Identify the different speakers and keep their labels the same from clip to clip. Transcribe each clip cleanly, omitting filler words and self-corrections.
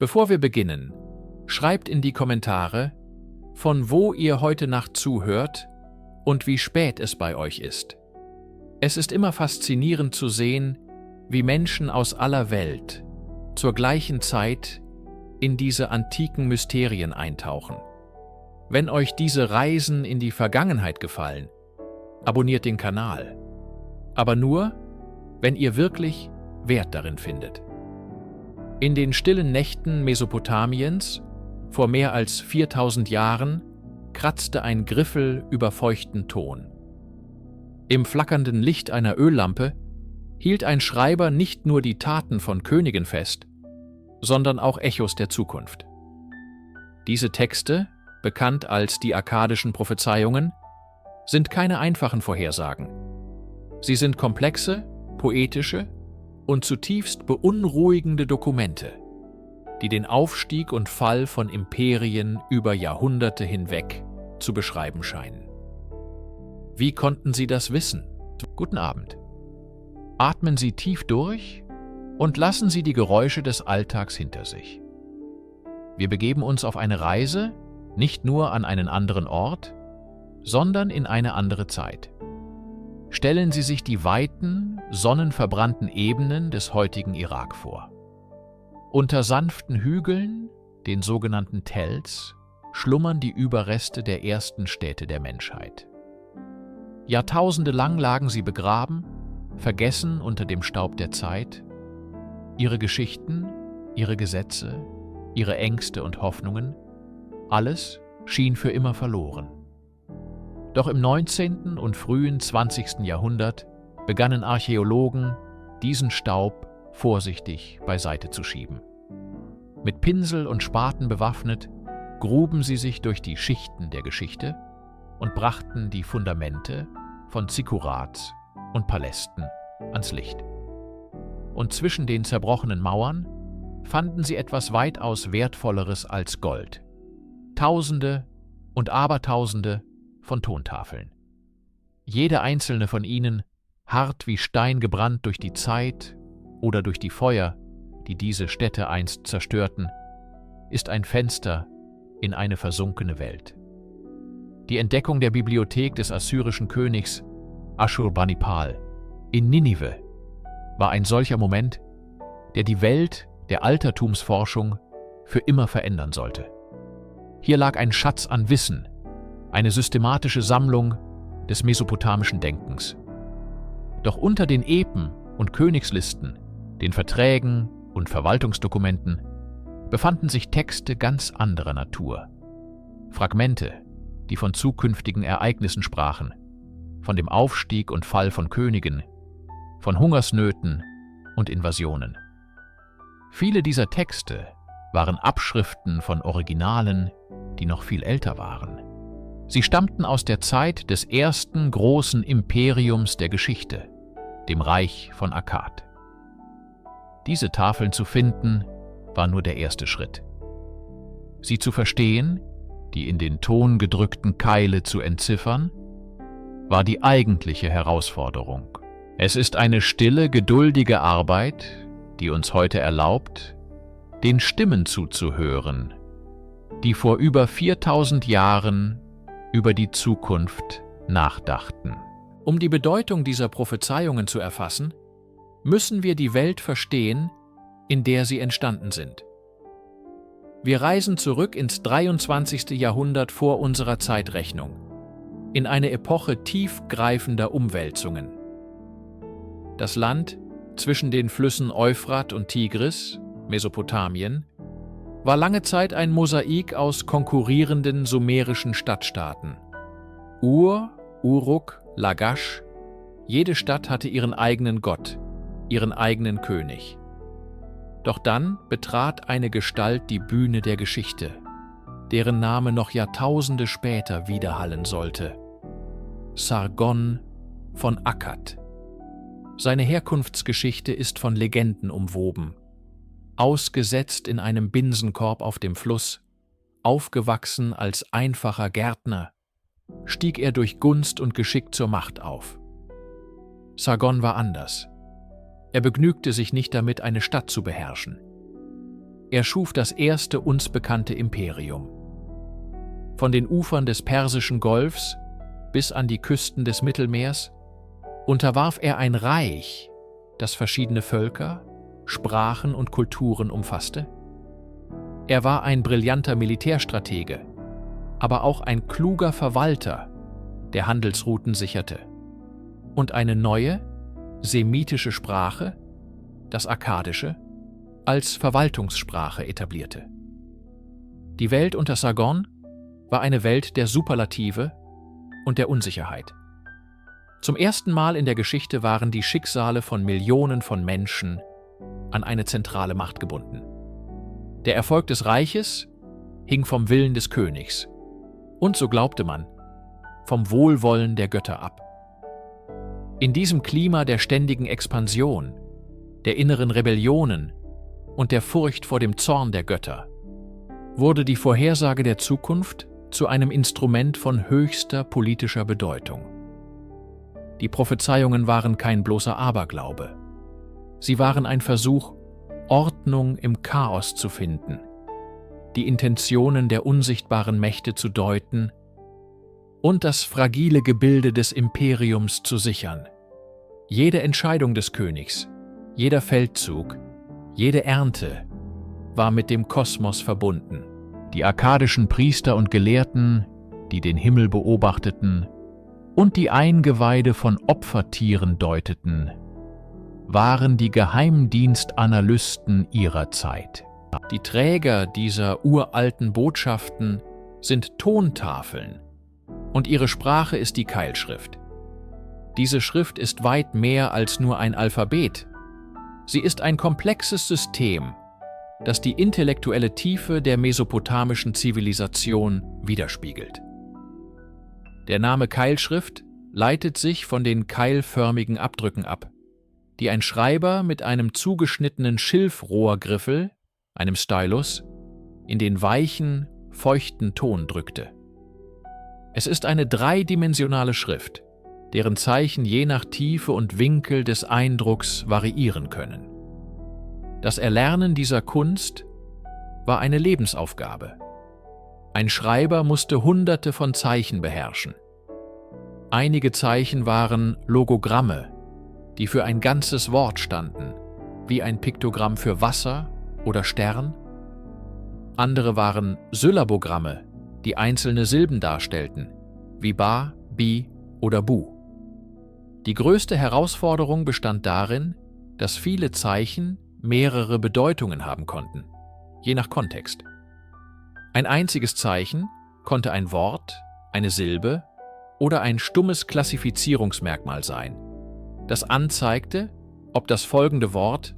Speaker 1: Bevor wir beginnen, schreibt in die Kommentare, von wo ihr heute Nacht zuhört und wie spät es bei euch ist. Es ist immer faszinierend zu sehen, wie Menschen aus aller Welt zur gleichen Zeit in diese antiken Mysterien eintauchen. Wenn euch diese Reisen in die Vergangenheit gefallen, abonniert den Kanal. Aber nur, wenn ihr wirklich Wert darin findet. In den stillen Nächten Mesopotamiens, vor mehr als 4000 Jahren, kratzte ein Griffel über feuchten Ton. Im flackernden Licht einer Öllampe hielt ein Schreiber nicht nur die Taten von Königen fest, sondern auch Echos der Zukunft. Diese Texte, bekannt als die akkadischen Prophezeiungen, sind keine einfachen Vorhersagen. Sie sind komplexe, poetische und zutiefst beunruhigende Dokumente, die den Aufstieg und Fall von Imperien über Jahrhunderte hinweg zu beschreiben scheinen. Wie konnten Sie das wissen? Guten Abend. Atmen Sie tief durch und lassen Sie die Geräusche des Alltags hinter sich. Wir begeben uns auf eine Reise, nicht nur an einen anderen Ort, sondern in eine andere Zeit. Stellen Sie sich die weiten, sonnenverbrannten Ebenen des heutigen Irak vor. Unter sanften Hügeln, den sogenannten Tells, schlummern die Überreste der ersten Städte der Menschheit. Jahrtausende lang lagen sie begraben, vergessen unter dem Staub der Zeit. Ihre Geschichten, ihre Gesetze, ihre Ängste und Hoffnungen, alles schien für immer verloren. Doch im 19. und frühen 20. Jahrhundert begannen Archäologen, diesen Staub vorsichtig beiseite zu schieben. Mit Pinsel und Spaten bewaffnet, gruben sie sich durch die Schichten der Geschichte und brachten die Fundamente von Zikkurats und Palästen ans Licht. Und zwischen den zerbrochenen Mauern fanden sie etwas weitaus Wertvolleres als Gold: Tausende und Abertausende von Tontafeln. Jede einzelne von ihnen, hart wie Stein gebrannt durch die Zeit oder durch die Feuer, die diese Städte einst zerstörten, ist ein Fenster in eine versunkene Welt. Die Entdeckung der Bibliothek des assyrischen Königs Aschurbanipal in Ninive war ein solcher Moment, der die Welt der Altertumsforschung für immer verändern sollte. Hier lag ein Schatz an Wissen, eine systematische Sammlung des mesopotamischen Denkens. Doch unter den Epen und Königslisten, den Verträgen und Verwaltungsdokumenten befanden sich Texte ganz anderer Natur. Fragmente, die von zukünftigen Ereignissen sprachen, von dem Aufstieg und Fall von Königen, von Hungersnöten und Invasionen. Viele dieser Texte waren Abschriften von Originalen, die noch viel älter waren. Sie stammten aus der Zeit des ersten großen Imperiums der Geschichte, dem Reich von Akkad. Diese Tafeln zu finden, war nur der erste Schritt. Sie zu verstehen, die in den Ton gedrückten Keile zu entziffern, war die eigentliche Herausforderung. Es ist eine stille, geduldige Arbeit, die uns heute erlaubt, den Stimmen zuzuhören, die vor über 4000 Jahren über die Zukunft nachdachten. Um die Bedeutung dieser Prophezeiungen zu erfassen, müssen wir die Welt verstehen, in der sie entstanden sind. Wir reisen zurück ins 23. Jahrhundert vor unserer Zeitrechnung, in eine Epoche tiefgreifender Umwälzungen. Das Land zwischen den Flüssen Euphrat und Tigris, Mesopotamien, war lange Zeit ein Mosaik aus konkurrierenden sumerischen Stadtstaaten. Ur, Uruk, Lagash, jede Stadt hatte ihren eigenen Gott, ihren eigenen König. Doch dann betrat eine Gestalt die Bühne der Geschichte, deren Name noch Jahrtausende später widerhallen sollte: Sargon von Akkad. Seine Herkunftsgeschichte ist von Legenden umwoben. Ausgesetzt in einem Binsenkorb auf dem Fluss, aufgewachsen als einfacher Gärtner, stieg er durch Gunst und Geschick zur Macht auf. Sargon war anders. Er begnügte sich nicht damit, eine Stadt zu beherrschen. Er schuf das erste uns bekannte Imperium. Von den Ufern des Persischen Golfs bis an die Küsten des Mittelmeers unterwarf er ein Reich, das verschiedene Völker, Sprachen und Kulturen umfasste. Er war ein brillanter Militärstratege, aber auch ein kluger Verwalter, der Handelsrouten sicherte und eine neue, semitische Sprache, das Akkadische, als Verwaltungssprache etablierte. Die Welt unter Sargon war eine Welt der Superlative und der Unsicherheit. Zum ersten Mal in der Geschichte waren die Schicksale von Millionen von Menschen an eine zentrale Macht gebunden. Der Erfolg des Reiches hing vom Willen des Königs und, so glaubte man, vom Wohlwollen der Götter ab. In diesem Klima der ständigen Expansion, der inneren Rebellionen und der Furcht vor dem Zorn der Götter wurde die Vorhersage der Zukunft zu einem Instrument von höchster politischer Bedeutung. Die Prophezeiungen waren kein bloßer Aberglaube. Sie waren ein Versuch, Ordnung im Chaos zu finden, die Intentionen der unsichtbaren Mächte zu deuten und das fragile Gebilde des Imperiums zu sichern. Jede Entscheidung des Königs, jeder Feldzug, jede Ernte war mit dem Kosmos verbunden. Die akkadischen Priester und Gelehrten, die den Himmel beobachteten und die Eingeweide von Opfertieren deuteten, waren die Geheimdienstanalysten ihrer Zeit. Die Träger dieser uralten Botschaften sind Tontafeln und ihre Sprache ist die Keilschrift. Diese Schrift ist weit mehr als nur ein Alphabet. Sie ist ein komplexes System, das die intellektuelle Tiefe der mesopotamischen Zivilisation widerspiegelt. Der Name Keilschrift leitet sich von den keilförmigen Abdrücken ab, die ein Schreiber mit einem zugeschnittenen Schilfrohrgriffel, einem Stylus, in den weichen, feuchten Ton drückte. Es ist eine dreidimensionale Schrift, deren Zeichen je nach Tiefe und Winkel des Eindrucks variieren können. Das Erlernen dieser Kunst war eine Lebensaufgabe. Ein Schreiber musste Hunderte von Zeichen beherrschen. Einige Zeichen waren Logogramme, die für ein ganzes Wort standen, wie ein Piktogramm für Wasser oder Stern. Andere waren Syllabogramme, die einzelne Silben darstellten, wie Ba, Bi oder Bu. Die größte Herausforderung bestand darin, dass viele Zeichen mehrere Bedeutungen haben konnten, je nach Kontext. Ein einziges Zeichen konnte ein Wort, eine Silbe oder ein stummes Klassifizierungsmerkmal sein, das anzeigte, ob das folgende Wort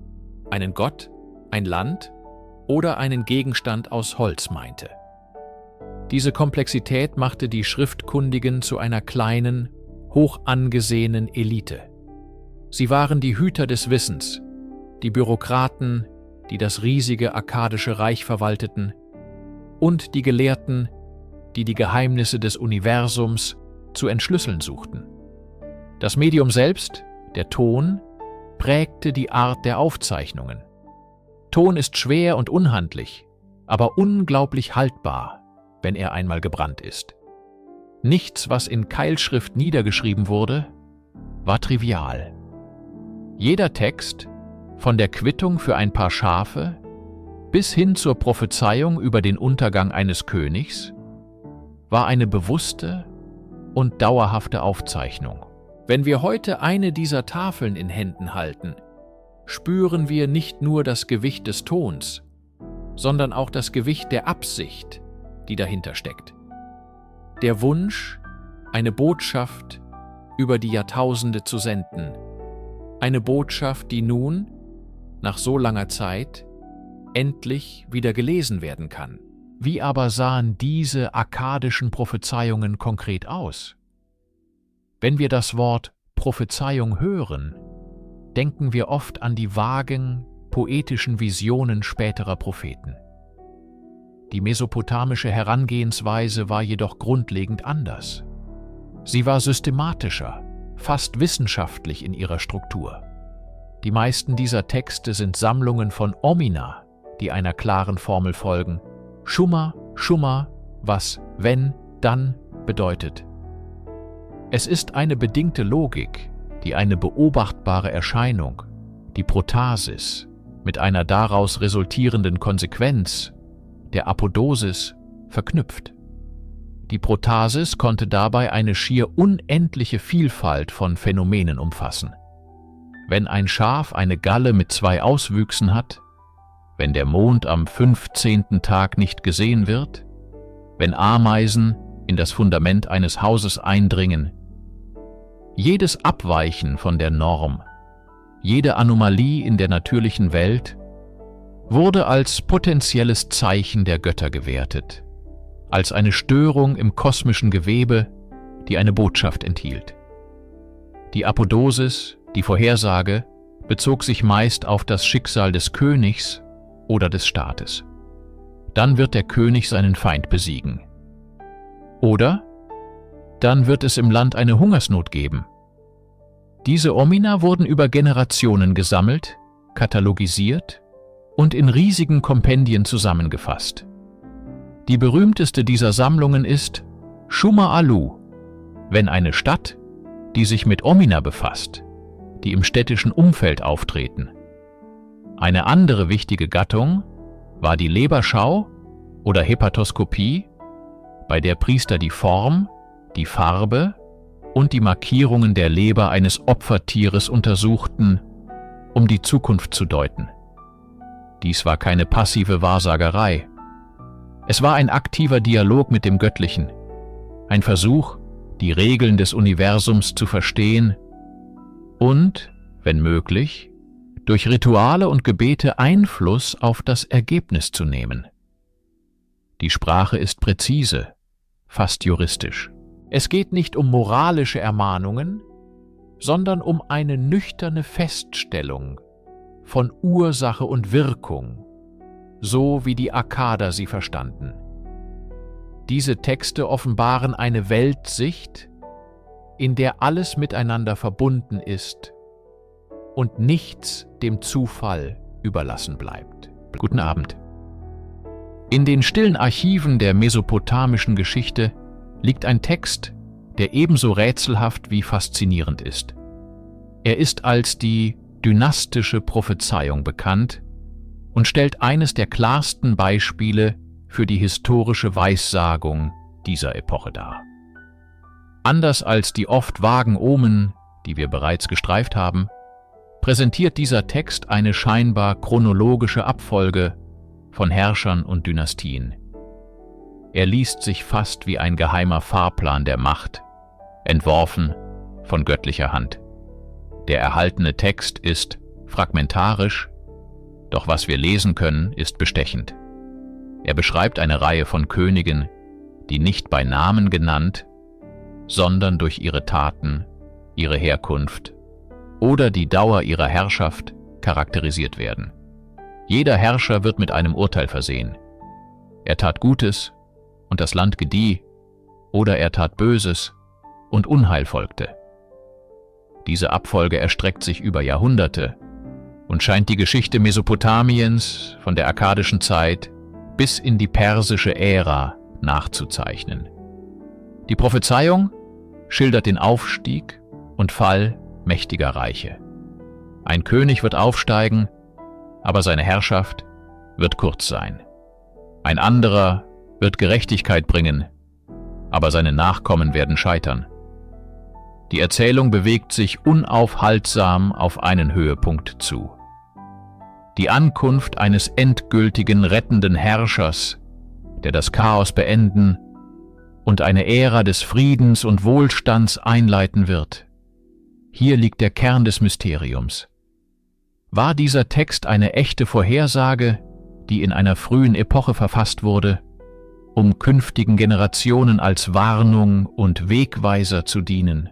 Speaker 1: einen Gott, ein Land oder einen Gegenstand aus Holz meinte. Diese Komplexität machte die Schriftkundigen zu einer kleinen, hoch angesehenen Elite. Sie waren die Hüter des Wissens, die Bürokraten, die das riesige akkadische Reich verwalteten, und die Gelehrten, die die Geheimnisse des Universums zu entschlüsseln suchten. Das Medium selbst, der Ton, prägte die Art der Aufzeichnungen. Ton ist schwer und unhandlich, aber unglaublich haltbar, wenn er einmal gebrannt ist. Nichts, was in Keilschrift niedergeschrieben wurde, war trivial. Jeder Text, von der Quittung für ein paar Schafe bis hin zur Prophezeiung über den Untergang eines Königs, war eine bewusste und dauerhafte Aufzeichnung. Wenn wir heute eine dieser Tafeln in Händen halten, spüren wir nicht nur das Gewicht des Tons, sondern auch das Gewicht der Absicht, die dahinter steckt. Der Wunsch, eine Botschaft über die Jahrtausende zu senden. Eine Botschaft, die nun, nach so langer Zeit, endlich wieder gelesen werden kann. Wie aber sahen diese akkadischen Prophezeiungen konkret aus? Wenn wir das Wort Prophezeiung hören, denken wir oft an die vagen, poetischen Visionen späterer Propheten. Die mesopotamische Herangehensweise war jedoch grundlegend anders. Sie war systematischer, fast wissenschaftlich in ihrer Struktur. Die meisten dieser Texte sind Sammlungen von Omina, die einer klaren Formel folgen. Schumma, Schumma, was wenn, dann bedeutet. Es ist eine bedingte Logik, die eine beobachtbare Erscheinung, die Protasis, mit einer daraus resultierenden Konsequenz, der Apodosis, verknüpft. Die Protasis konnte dabei eine schier unendliche Vielfalt von Phänomenen umfassen. Wenn ein Schaf eine Galle mit 2 Auswüchsen hat, wenn der Mond am 15. Tag nicht gesehen wird, wenn Ameisen in das Fundament eines Hauses eindringen. Jedes Abweichen von der Norm, jede Anomalie in der natürlichen Welt wurde als potenzielles Zeichen der Götter gewertet, als eine Störung im kosmischen Gewebe, die eine Botschaft enthielt. Die Apodosis, die Vorhersage, bezog sich meist auf das Schicksal des Königs oder des Staates. Dann wird der König seinen Feind besiegen. Oder dann wird es im Land eine Hungersnot geben. Diese Omina wurden über Generationen gesammelt, katalogisiert und in riesigen Kompendien zusammengefasst. Die berühmteste dieser Sammlungen ist Schumma Alu, wenn eine Stadt, die sich mit Omina befasst, die im städtischen Umfeld auftreten. Eine andere wichtige Gattung war die Leberschau oder Hepatoskopie, bei der Priester die Form, die Farbe und die Markierungen der Leber eines Opfertieres untersuchten, um die Zukunft zu deuten. Dies war keine passive Wahrsagerei. Es war ein aktiver Dialog mit dem Göttlichen, ein Versuch, die Regeln des Universums zu verstehen und, wenn möglich, durch Rituale und Gebete Einfluss auf das Ergebnis zu nehmen. Die Sprache ist präzise, fast juristisch. Es geht nicht um moralische Ermahnungen, sondern um eine nüchterne Feststellung von Ursache und Wirkung, so wie die Akkader sie verstanden. Diese Texte offenbaren eine Weltsicht, in der alles miteinander verbunden ist und nichts dem Zufall überlassen bleibt. Guten Abend. In den stillen Archiven der mesopotamischen Geschichte liegt ein Text, der ebenso rätselhaft wie faszinierend ist. Er ist als die dynastische Prophezeiung bekannt und stellt eines der klarsten Beispiele für die historische Weissagung dieser Epoche dar. Anders als die oft vagen Omen, die wir bereits gestreift haben, präsentiert dieser Text eine scheinbar chronologische Abfolge von Herrschern und Dynastien. Er liest sich fast wie ein geheimer Fahrplan der Macht, entworfen von göttlicher Hand. Der erhaltene Text ist fragmentarisch, doch was wir lesen können, ist bestechend. Er beschreibt eine Reihe von Königen, die nicht bei Namen genannt, sondern durch ihre Taten, ihre Herkunft oder die Dauer ihrer Herrschaft charakterisiert werden. Jeder Herrscher wird mit einem Urteil versehen. Er tat Gutes und das Land gedieh, oder er tat Böses und Unheil folgte. Diese Abfolge erstreckt sich über Jahrhunderte und scheint die Geschichte Mesopotamiens von der akkadischen Zeit bis in die persische Ära nachzuzeichnen. Die Prophezeiung schildert den Aufstieg und Fall mächtiger Reiche. Ein König wird aufsteigen, aber seine Herrschaft wird kurz sein. Ein anderer wird Gerechtigkeit bringen, aber seine Nachkommen werden scheitern. Die Erzählung bewegt sich unaufhaltsam auf einen Höhepunkt zu. Die Ankunft eines endgültigen rettenden Herrschers, der das Chaos beenden und eine Ära des Friedens und Wohlstands einleiten wird. Hier liegt der Kern des Mysteriums. War dieser Text eine echte Vorhersage, die in einer frühen Epoche verfasst wurde, um künftigen Generationen als Warnung und Wegweiser zu dienen?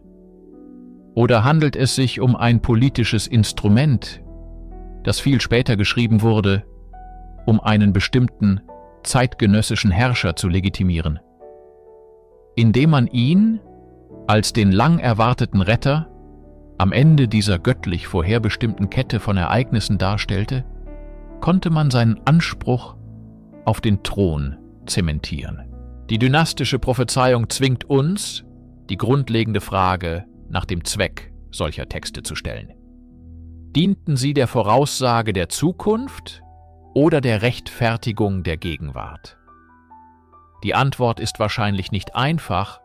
Speaker 1: Oder handelt es sich um ein politisches Instrument, das viel später geschrieben wurde, um einen bestimmten zeitgenössischen Herrscher zu legitimieren? Indem man ihn als den lang erwarteten Retter am Ende dieser göttlich vorherbestimmten Kette von Ereignissen darstellte, konnte man seinen Anspruch auf den Thron zementieren. Die dynastische Prophezeiung zwingt uns, die grundlegende Frage nach dem Zweck solcher Texte zu stellen. Dienten sie der Voraussage der Zukunft oder der Rechtfertigung der Gegenwart? Die Antwort ist wahrscheinlich nicht einfach,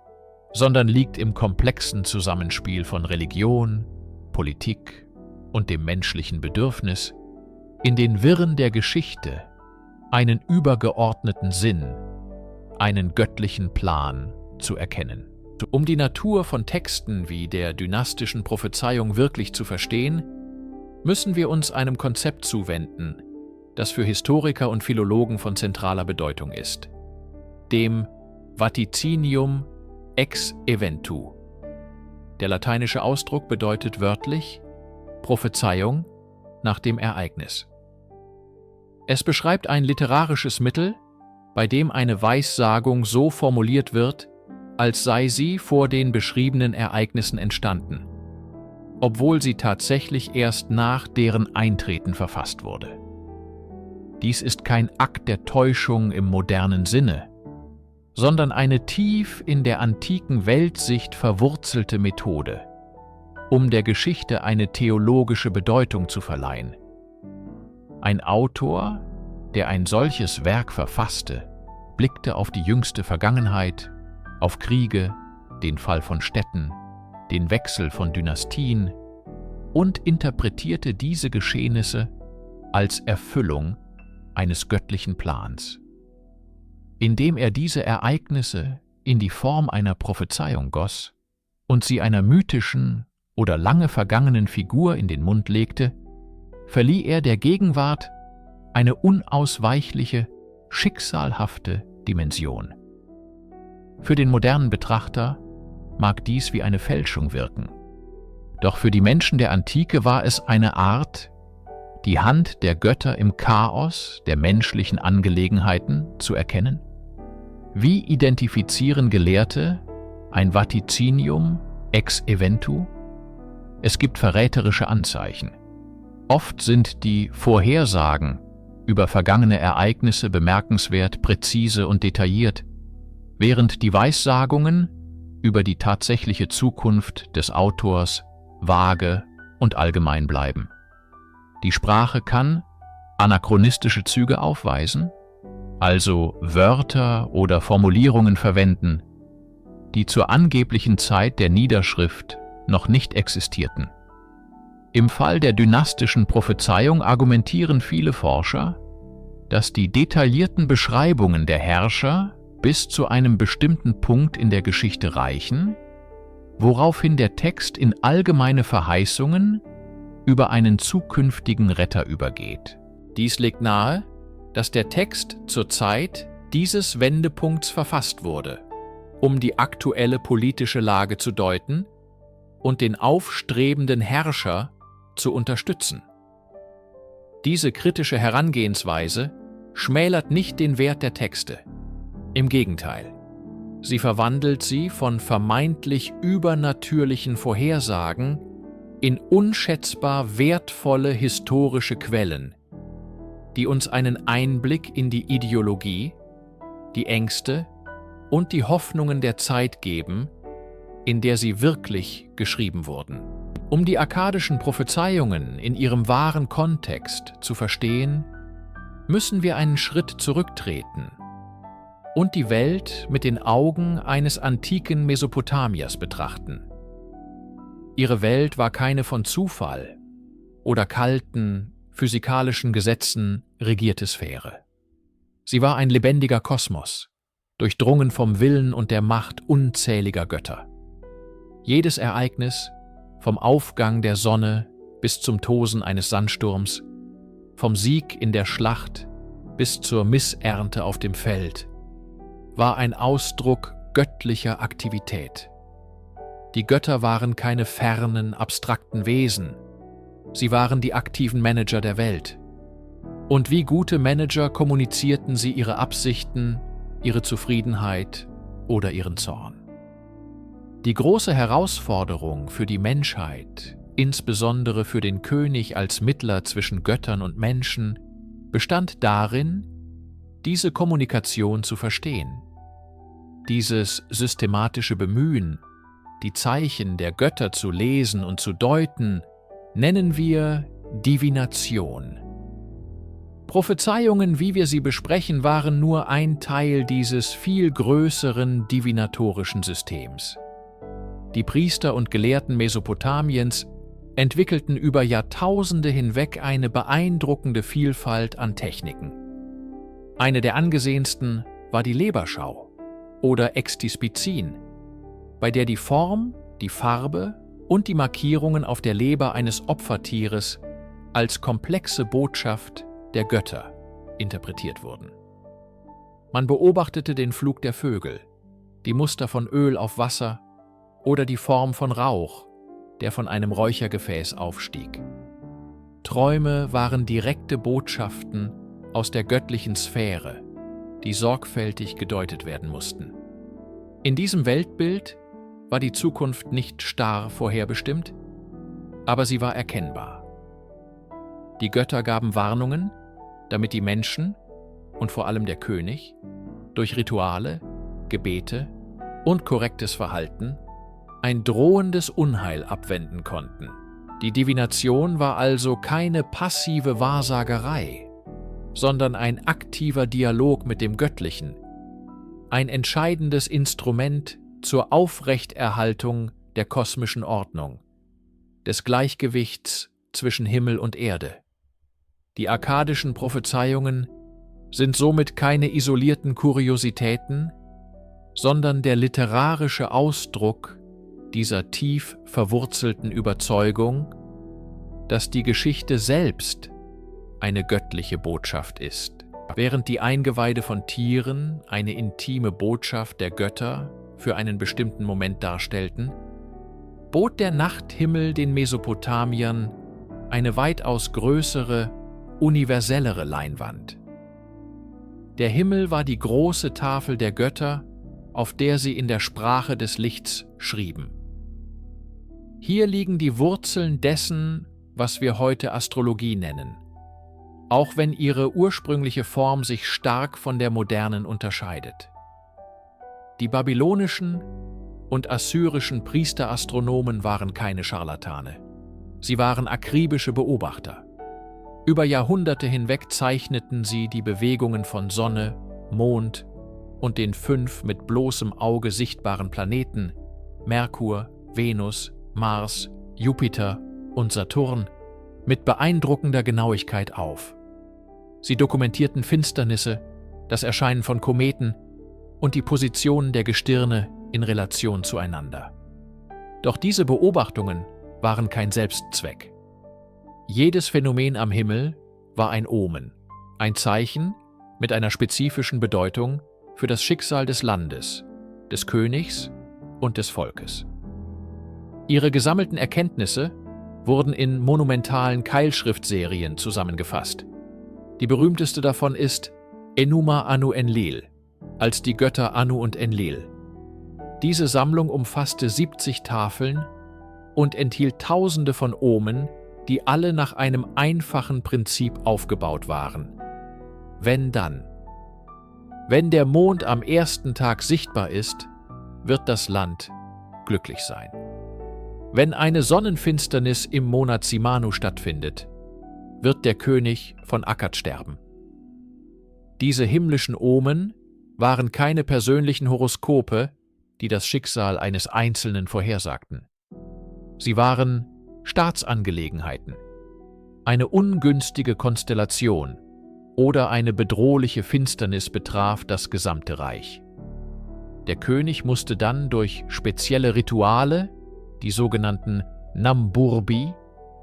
Speaker 1: sondern liegt im komplexen Zusammenspiel von Religion, Politik und dem menschlichen Bedürfnis, in den Wirren der Geschichte einen übergeordneten Sinn, einen göttlichen Plan zu erkennen. Um die Natur von Texten wie der dynastischen Prophezeiung wirklich zu verstehen, müssen wir uns einem Konzept zuwenden, das für Historiker und Philologen von zentraler Bedeutung ist, dem Vaticinium ex eventu. Der lateinische Ausdruck bedeutet wörtlich Prophezeiung nach dem Ereignis. Es beschreibt ein literarisches Mittel, bei dem eine Weissagung so formuliert wird, als sei sie vor den beschriebenen Ereignissen entstanden, obwohl sie tatsächlich erst nach deren Eintreten verfasst wurde. Dies ist kein Akt der Täuschung im modernen Sinne, sondern eine tief in der antiken Weltsicht verwurzelte Methode, um der Geschichte eine theologische Bedeutung zu verleihen. Ein Autor, der ein solches Werk verfasste, blickte auf die jüngste Vergangenheit, auf Kriege, den Fall von Städten, den Wechsel von Dynastien und interpretierte diese Geschehnisse als Erfüllung eines göttlichen Plans. Indem er diese Ereignisse in die Form einer Prophezeiung goss und sie einer mythischen oder lange vergangenen Figur in den Mund legte, verlieh er der Gegenwart eine unausweichliche, schicksalhafte Dimension. Für den modernen Betrachter mag dies wie eine Fälschung wirken. Doch für die Menschen der Antike war es eine Art, die Hand der Götter im Chaos der menschlichen Angelegenheiten zu erkennen. Wie identifizieren Gelehrte ein Vaticinium ex eventu? Es gibt verräterische Anzeichen. Oft sind die Vorhersagen über vergangene Ereignisse bemerkenswert präzise und detailliert, während die Weissagungen über die tatsächliche Zukunft des Autors vage und allgemein bleiben. Die Sprache kann anachronistische Züge aufweisen, also Wörter oder Formulierungen verwenden, die zur angeblichen Zeit der Niederschrift noch nicht existierten. Im Fall der dynastischen Prophezeiung argumentieren viele Forscher, dass die detaillierten Beschreibungen der Herrscher bis zu einem bestimmten Punkt in der Geschichte reichen, woraufhin der Text in allgemeine Verheißungen über einen zukünftigen Retter übergeht. Dies legt nahe, dass der Text zur Zeit dieses Wendepunkts verfasst wurde, um die aktuelle politische Lage zu deuten und den aufstrebenden Herrscher zu unterstützen. Diese kritische Herangehensweise schmälert nicht den Wert der Texte. Im Gegenteil, sie verwandelt sie von vermeintlich übernatürlichen Vorhersagen in unschätzbar wertvolle historische Quellen, die uns einen Einblick in die Ideologie, die Ängste und die Hoffnungen der Zeit geben, in der sie wirklich geschrieben wurden. Um die akkadischen Prophezeiungen in ihrem wahren Kontext zu verstehen, müssen wir einen Schritt zurücktreten und die Welt mit den Augen eines antiken Mesopotamiers betrachten. Ihre Welt war keine von Zufall oder kalten, physikalischen Gesetzen regierte Sphäre. Sie war ein lebendiger Kosmos, durchdrungen vom Willen und der Macht unzähliger Götter. Jedes Ereignis, vom Aufgang der Sonne bis zum Tosen eines Sandsturms, vom Sieg in der Schlacht bis zur Missernte auf dem Feld, war ein Ausdruck göttlicher Aktivität. Die Götter waren keine fernen, abstrakten Wesen, sie waren die aktiven Manager der Welt. Und wie gute Manager kommunizierten sie ihre Absichten, ihre Zufriedenheit oder ihren Zorn. Die große Herausforderung für die Menschheit, insbesondere für den König als Mittler zwischen Göttern und Menschen, bestand darin, diese Kommunikation zu verstehen. Dieses systematische Bemühen, die Zeichen der Götter zu lesen und zu deuten, nennen wir Divination. Prophezeiungen, wie wir sie besprechen, waren nur ein Teil dieses viel größeren divinatorischen Systems. Die Priester und Gelehrten Mesopotamiens entwickelten über Jahrtausende hinweg eine beeindruckende Vielfalt an Techniken. Eine der angesehensten war die Leberschau oder Extispizin, bei der die Form, die Farbe und die Markierungen auf der Leber eines Opfertieres als komplexe Botschaft der Götter interpretiert wurden. Man beobachtete den Flug der Vögel, die Muster von Öl auf Wasser oder die Form von Rauch, der von einem Räuchergefäß aufstieg. Träume waren direkte Botschaften aus der göttlichen Sphäre, die sorgfältig gedeutet werden mussten. In diesem Weltbild war die Zukunft nicht starr vorherbestimmt, aber sie war erkennbar. Die Götter gaben Warnungen, damit die Menschen und vor allem der König durch Rituale, Gebete und korrektes Verhalten ein drohendes Unheil abwenden konnten. Die Divination war also keine passive Wahrsagerei, sondern ein aktiver Dialog mit dem Göttlichen, ein entscheidendes Instrument zur Aufrechterhaltung der kosmischen Ordnung, des Gleichgewichts zwischen Himmel und Erde. Die akkadischen Prophezeiungen sind somit keine isolierten Kuriositäten, sondern der literarische Ausdruck dieser tief verwurzelten Überzeugung, dass die Geschichte selbst eine göttliche Botschaft ist. Während die Eingeweide von Tieren eine intime Botschaft der Götter für einen bestimmten Moment darstellten, bot der Nachthimmel den Mesopotamiern eine weitaus größere, universellere Leinwand. Der Himmel war die große Tafel der Götter, auf der sie in der Sprache des Lichts schrieben. Hier liegen die Wurzeln dessen, was wir heute Astrologie nennen, auch wenn ihre ursprüngliche Form sich stark von der modernen unterscheidet. Die babylonischen und assyrischen Priesterastronomen waren keine Scharlatane. Sie waren akribische Beobachter. Über Jahrhunderte hinweg zeichneten sie die Bewegungen von Sonne, Mond und den 5 mit bloßem Auge sichtbaren Planeten Merkur, Venus, Mars, Jupiter und Saturn mit beeindruckender Genauigkeit auf. Sie dokumentierten Finsternisse, das Erscheinen von Kometen und die Positionen der Gestirne in Relation zueinander. Doch diese Beobachtungen waren kein Selbstzweck. Jedes Phänomen am Himmel war ein Omen, ein Zeichen mit einer spezifischen Bedeutung für das Schicksal des Landes, des Königs und des Volkes. Ihre gesammelten Erkenntnisse wurden in monumentalen Keilschriftserien zusammengefasst. Die berühmteste davon ist Enuma Anu Enlil, als die Götter Anu und Enlil. Diese Sammlung umfasste 70 Tafeln und enthielt Tausende von Omen, die alle nach einem einfachen Prinzip aufgebaut waren. Wenn dann. Wenn der Mond am ersten Tag sichtbar ist, wird das Land glücklich sein. Wenn eine Sonnenfinsternis im Monat Simanu stattfindet, wird der König von Akkad sterben. Diese himmlischen Omen waren keine persönlichen Horoskope, die das Schicksal eines Einzelnen vorhersagten. Sie waren Staatsangelegenheiten, eine ungünstige Konstellation oder eine bedrohliche Finsternis betraf das gesamte Reich. Der König musste dann durch spezielle Rituale, die sogenannten Namburbi,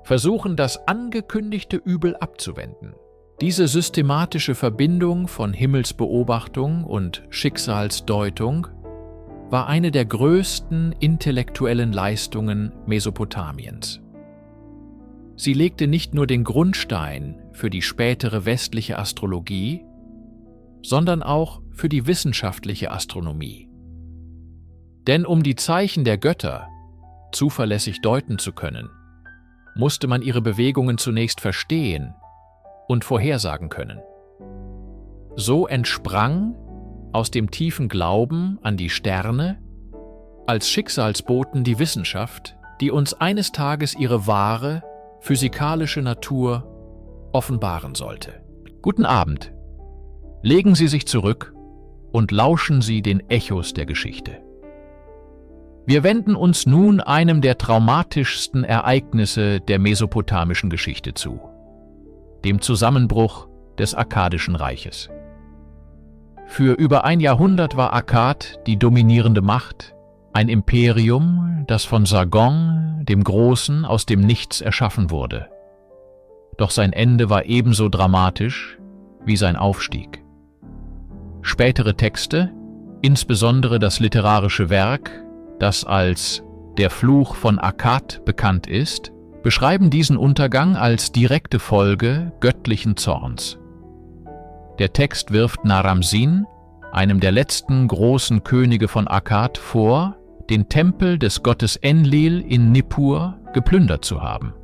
Speaker 1: versuchen, das angekündigte Übel abzuwenden. Diese systematische Verbindung von Himmelsbeobachtung und Schicksalsdeutung war eine der größten intellektuellen Leistungen Mesopotamiens. Sie legte nicht nur den Grundstein für die spätere westliche Astrologie, sondern auch für die wissenschaftliche Astronomie. Denn um die Zeichen der Götter zuverlässig deuten zu können, musste man ihre Bewegungen zunächst verstehen und vorhersagen können. So entsprang aus dem tiefen Glauben an die Sterne als Schicksalsboten die Wissenschaft, die uns eines Tages ihre wahre, physikalische Natur offenbaren sollte. Guten Abend. Legen Sie sich zurück und lauschen Sie den Echos der Geschichte. Wir wenden uns nun einem der traumatischsten Ereignisse der mesopotamischen Geschichte zu, dem Zusammenbruch des Akkadischen Reiches. Für über ein Jahrhundert war Akkad die dominierende Macht, ein Imperium, das von Sargon, dem Großen, aus dem Nichts erschaffen wurde. Doch sein Ende war ebenso dramatisch wie sein Aufstieg. Spätere Texte, insbesondere das literarische Werk, das als Der Fluch von Akkad bekannt ist, beschreiben diesen Untergang als direkte Folge göttlichen Zorns. Der Text wirft Naram-Sin, einem der letzten großen Könige von Akkad, vor, den Tempel des Gottes Enlil in Nippur geplündert zu haben.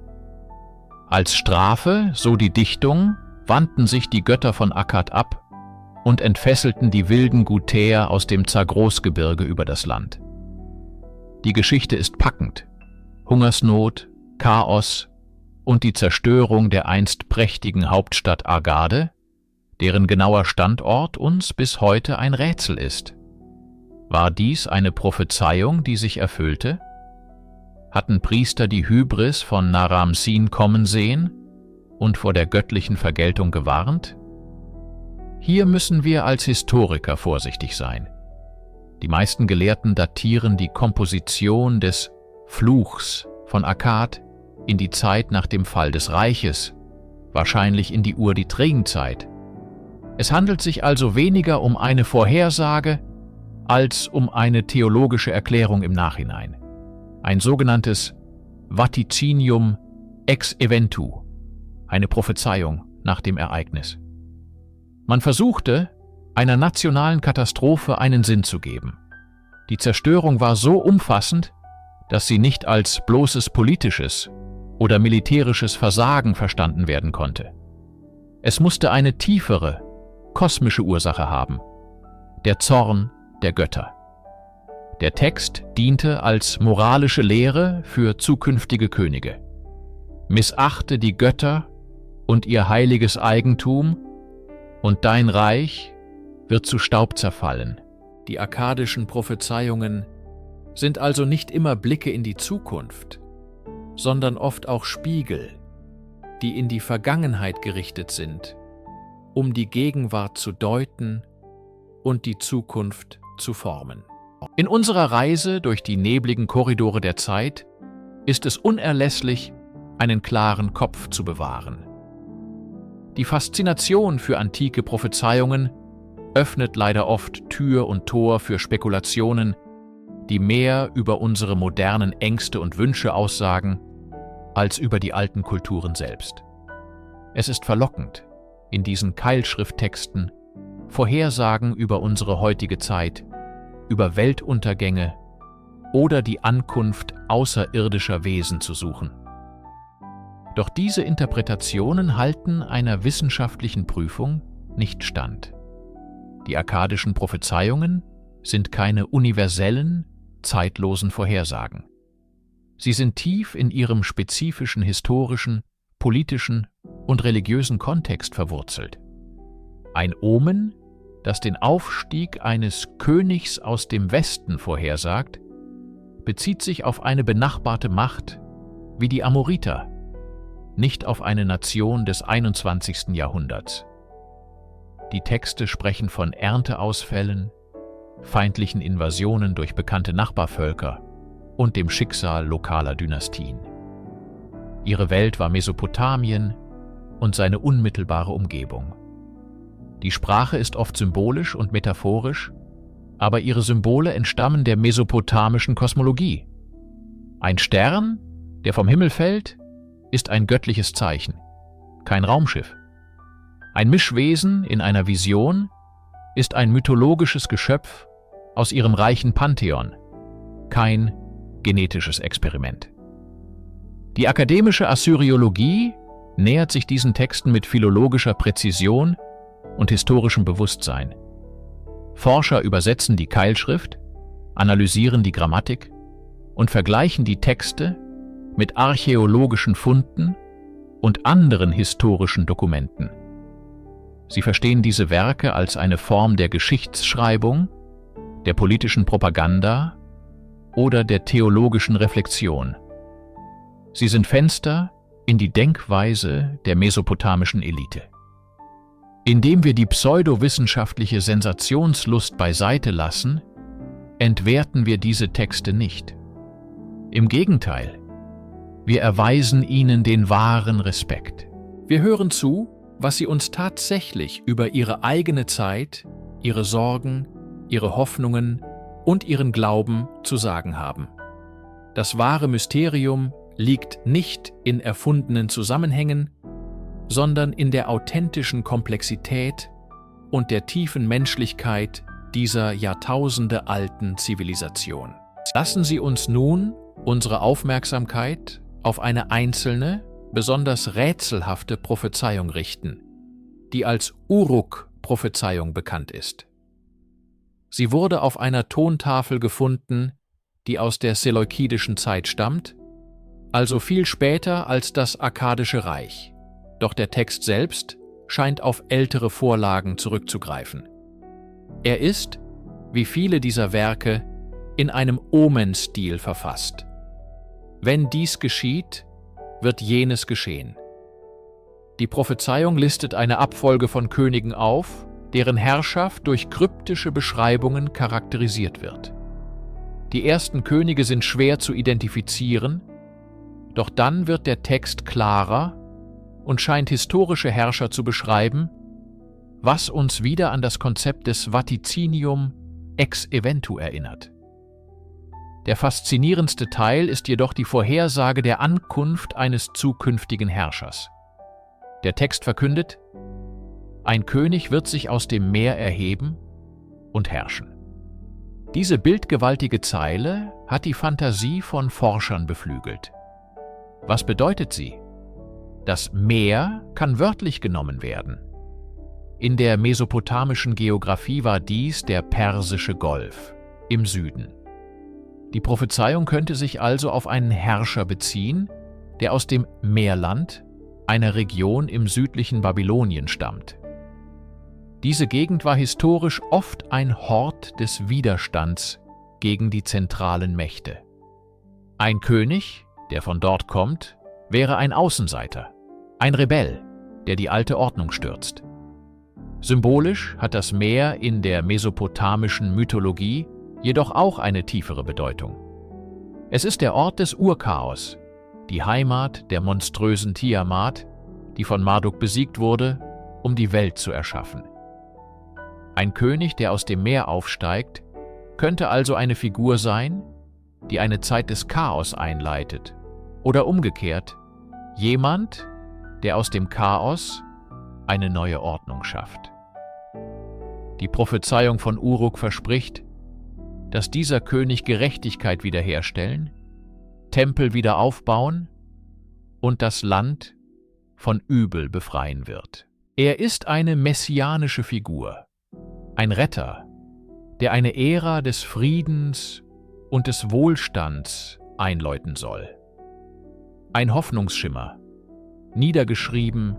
Speaker 1: Als Strafe, so die Dichtung, wandten sich die Götter von Akkad ab und entfesselten die wilden Gutäer aus dem Zagros-Gebirge über das Land. Die Geschichte ist packend. Hungersnot, Chaos und die Zerstörung der einst prächtigen Hauptstadt Agade, deren genauer Standort uns bis heute ein Rätsel ist. War dies eine Prophezeiung, die sich erfüllte? Hatten Priester die Hybris von Naram-Sin kommen sehen und vor der göttlichen Vergeltung gewarnt? Hier müssen wir als Historiker vorsichtig sein. Die meisten Gelehrten datieren die Komposition des Fluchs von Akkad in die Zeit nach dem Fall des Reiches, wahrscheinlich in die Ur-Di-Tring-Zeit. Es handelt sich also weniger um eine Vorhersage als um eine theologische Erklärung im Nachhinein. Ein sogenanntes Vaticinium ex eventu, eine Prophezeiung nach dem Ereignis. Man versuchte, einer nationalen Katastrophe einen Sinn zu geben. Die Zerstörung war so umfassend, dass sie nicht als bloßes politisches oder militärisches Versagen verstanden werden konnte. Es musste eine tiefere, kosmische Ursache haben: der Zorn der Götter. Der Text diente als moralische Lehre für zukünftige Könige. Missachte die Götter und ihr heiliges Eigentum, und dein Reich wird zu Staub zerfallen. Die akkadischen Prophezeiungen sind also nicht immer Blicke in die Zukunft, sondern oft auch Spiegel, die in die Vergangenheit gerichtet sind, um die Gegenwart zu deuten und die Zukunft zu formen. In unserer Reise durch die nebligen Korridore der Zeit ist es unerlässlich, einen klaren Kopf zu bewahren. Die Faszination für antike Prophezeiungen öffnet leider oft Tür und Tor für Spekulationen, die mehr über unsere modernen Ängste und Wünsche aussagen, als über die alten Kulturen selbst. Es ist verlockend, in diesen Keilschrifttexten Vorhersagen über unsere heutige Zeit, über Weltuntergänge oder die Ankunft außerirdischer Wesen zu suchen. Doch diese Interpretationen halten einer wissenschaftlichen Prüfung nicht stand. Die akkadischen Prophezeiungen sind keine universellen, zeitlosen Vorhersagen. Sie sind tief in ihrem spezifischen historischen, politischen und religiösen Kontext verwurzelt. Ein Omen, das den Aufstieg eines Königs aus dem Westen vorhersagt, bezieht sich auf eine benachbarte Macht wie die Amoriter, nicht auf eine Nation des 21. Jahrhunderts. Die Texte sprechen von Ernteausfällen, feindlichen Invasionen durch bekannte Nachbarvölker und dem Schicksal lokaler Dynastien. Ihre Welt war Mesopotamien und seine unmittelbare Umgebung. Die Sprache ist oft symbolisch und metaphorisch, aber ihre Symbole entstammen der mesopotamischen Kosmologie. Ein Stern, der vom Himmel fällt, ist ein göttliches Zeichen, kein Raumschiff. Ein Mischwesen in einer Vision ist ein mythologisches Geschöpf aus ihrem reichen Pantheon, kein genetisches Experiment. Die akademische Assyriologie nähert sich diesen Texten mit philologischer Präzision und historischem Bewusstsein. Forscher übersetzen die Keilschrift, analysieren die Grammatik und vergleichen die Texte mit archäologischen Funden und anderen historischen Dokumenten. Sie verstehen diese Werke als eine Form der Geschichtsschreibung, der politischen Propaganda oder der theologischen Reflexion. Sie sind Fenster in die Denkweise der mesopotamischen Elite. Indem wir die pseudowissenschaftliche Sensationslust beiseite lassen, entwerten wir diese Texte nicht. Im Gegenteil, wir erweisen ihnen den wahren Respekt. Wir hören zu, was sie uns tatsächlich über ihre eigene Zeit, ihre Sorgen, ihre Hoffnungen und ihren Glauben zu sagen haben. Das wahre Mysterium liegt nicht in erfundenen Zusammenhängen, sondern in der authentischen Komplexität und der tiefen Menschlichkeit dieser jahrtausendealten Zivilisation. Lassen Sie uns nun unsere Aufmerksamkeit auf eine einzelne, besonders rätselhafte Prophezeiung richten, die als Uruk-Prophezeiung bekannt ist. Sie wurde auf einer Tontafel gefunden, die aus der seleukidischen Zeit stammt, also viel später als das Akkadische Reich. Doch der Text selbst scheint auf ältere Vorlagen zurückzugreifen. Er ist, wie viele dieser Werke, in einem Omenstil verfasst. Wenn dies geschieht, wird jenes geschehen. Die Prophezeiung listet eine Abfolge von Königen auf, deren Herrschaft durch kryptische Beschreibungen charakterisiert wird. Die ersten Könige sind schwer zu identifizieren, doch dann wird der Text klarer und scheint historische Herrscher zu beschreiben, was uns wieder an das Konzept des Vaticinium ex eventu erinnert. Der faszinierendste Teil ist jedoch die Vorhersage der Ankunft eines zukünftigen Herrschers. Der Text verkündet: Ein König wird sich aus dem Meer erheben und herrschen. Diese bildgewaltige Zeile hat die Fantasie von Forschern beflügelt. Was bedeutet sie? Das Meer kann wörtlich genommen werden. In der mesopotamischen Geographie war dies der Persische Golf im Süden. Die Prophezeiung könnte sich also auf einen Herrscher beziehen, der aus dem Meerland, einer Region im südlichen Babylonien, stammt. Diese Gegend war historisch oft ein Hort des Widerstands gegen die zentralen Mächte. Ein König, der von dort kommt, wäre ein Außenseiter, ein Rebell, der die alte Ordnung stürzt. Symbolisch hat das Meer in der mesopotamischen Mythologie jedoch auch eine tiefere Bedeutung. Es ist der Ort des Urchaos, die Heimat der monströsen Tiamat, die von Marduk besiegt wurde, um die Welt zu erschaffen. Ein König, der aus dem Meer aufsteigt, könnte also eine Figur sein, die eine Zeit des Chaos einleitet, oder umgekehrt, jemand, der aus dem Chaos eine neue Ordnung schafft. Die Prophezeiung von Uruk verspricht, dass dieser König Gerechtigkeit wiederherstellen, Tempel wieder aufbauen und das Land von Übel befreien wird. Er ist eine messianische Figur, ein Retter, der eine Ära des Friedens und des Wohlstands einläuten soll. Ein Hoffnungsschimmer, niedergeschrieben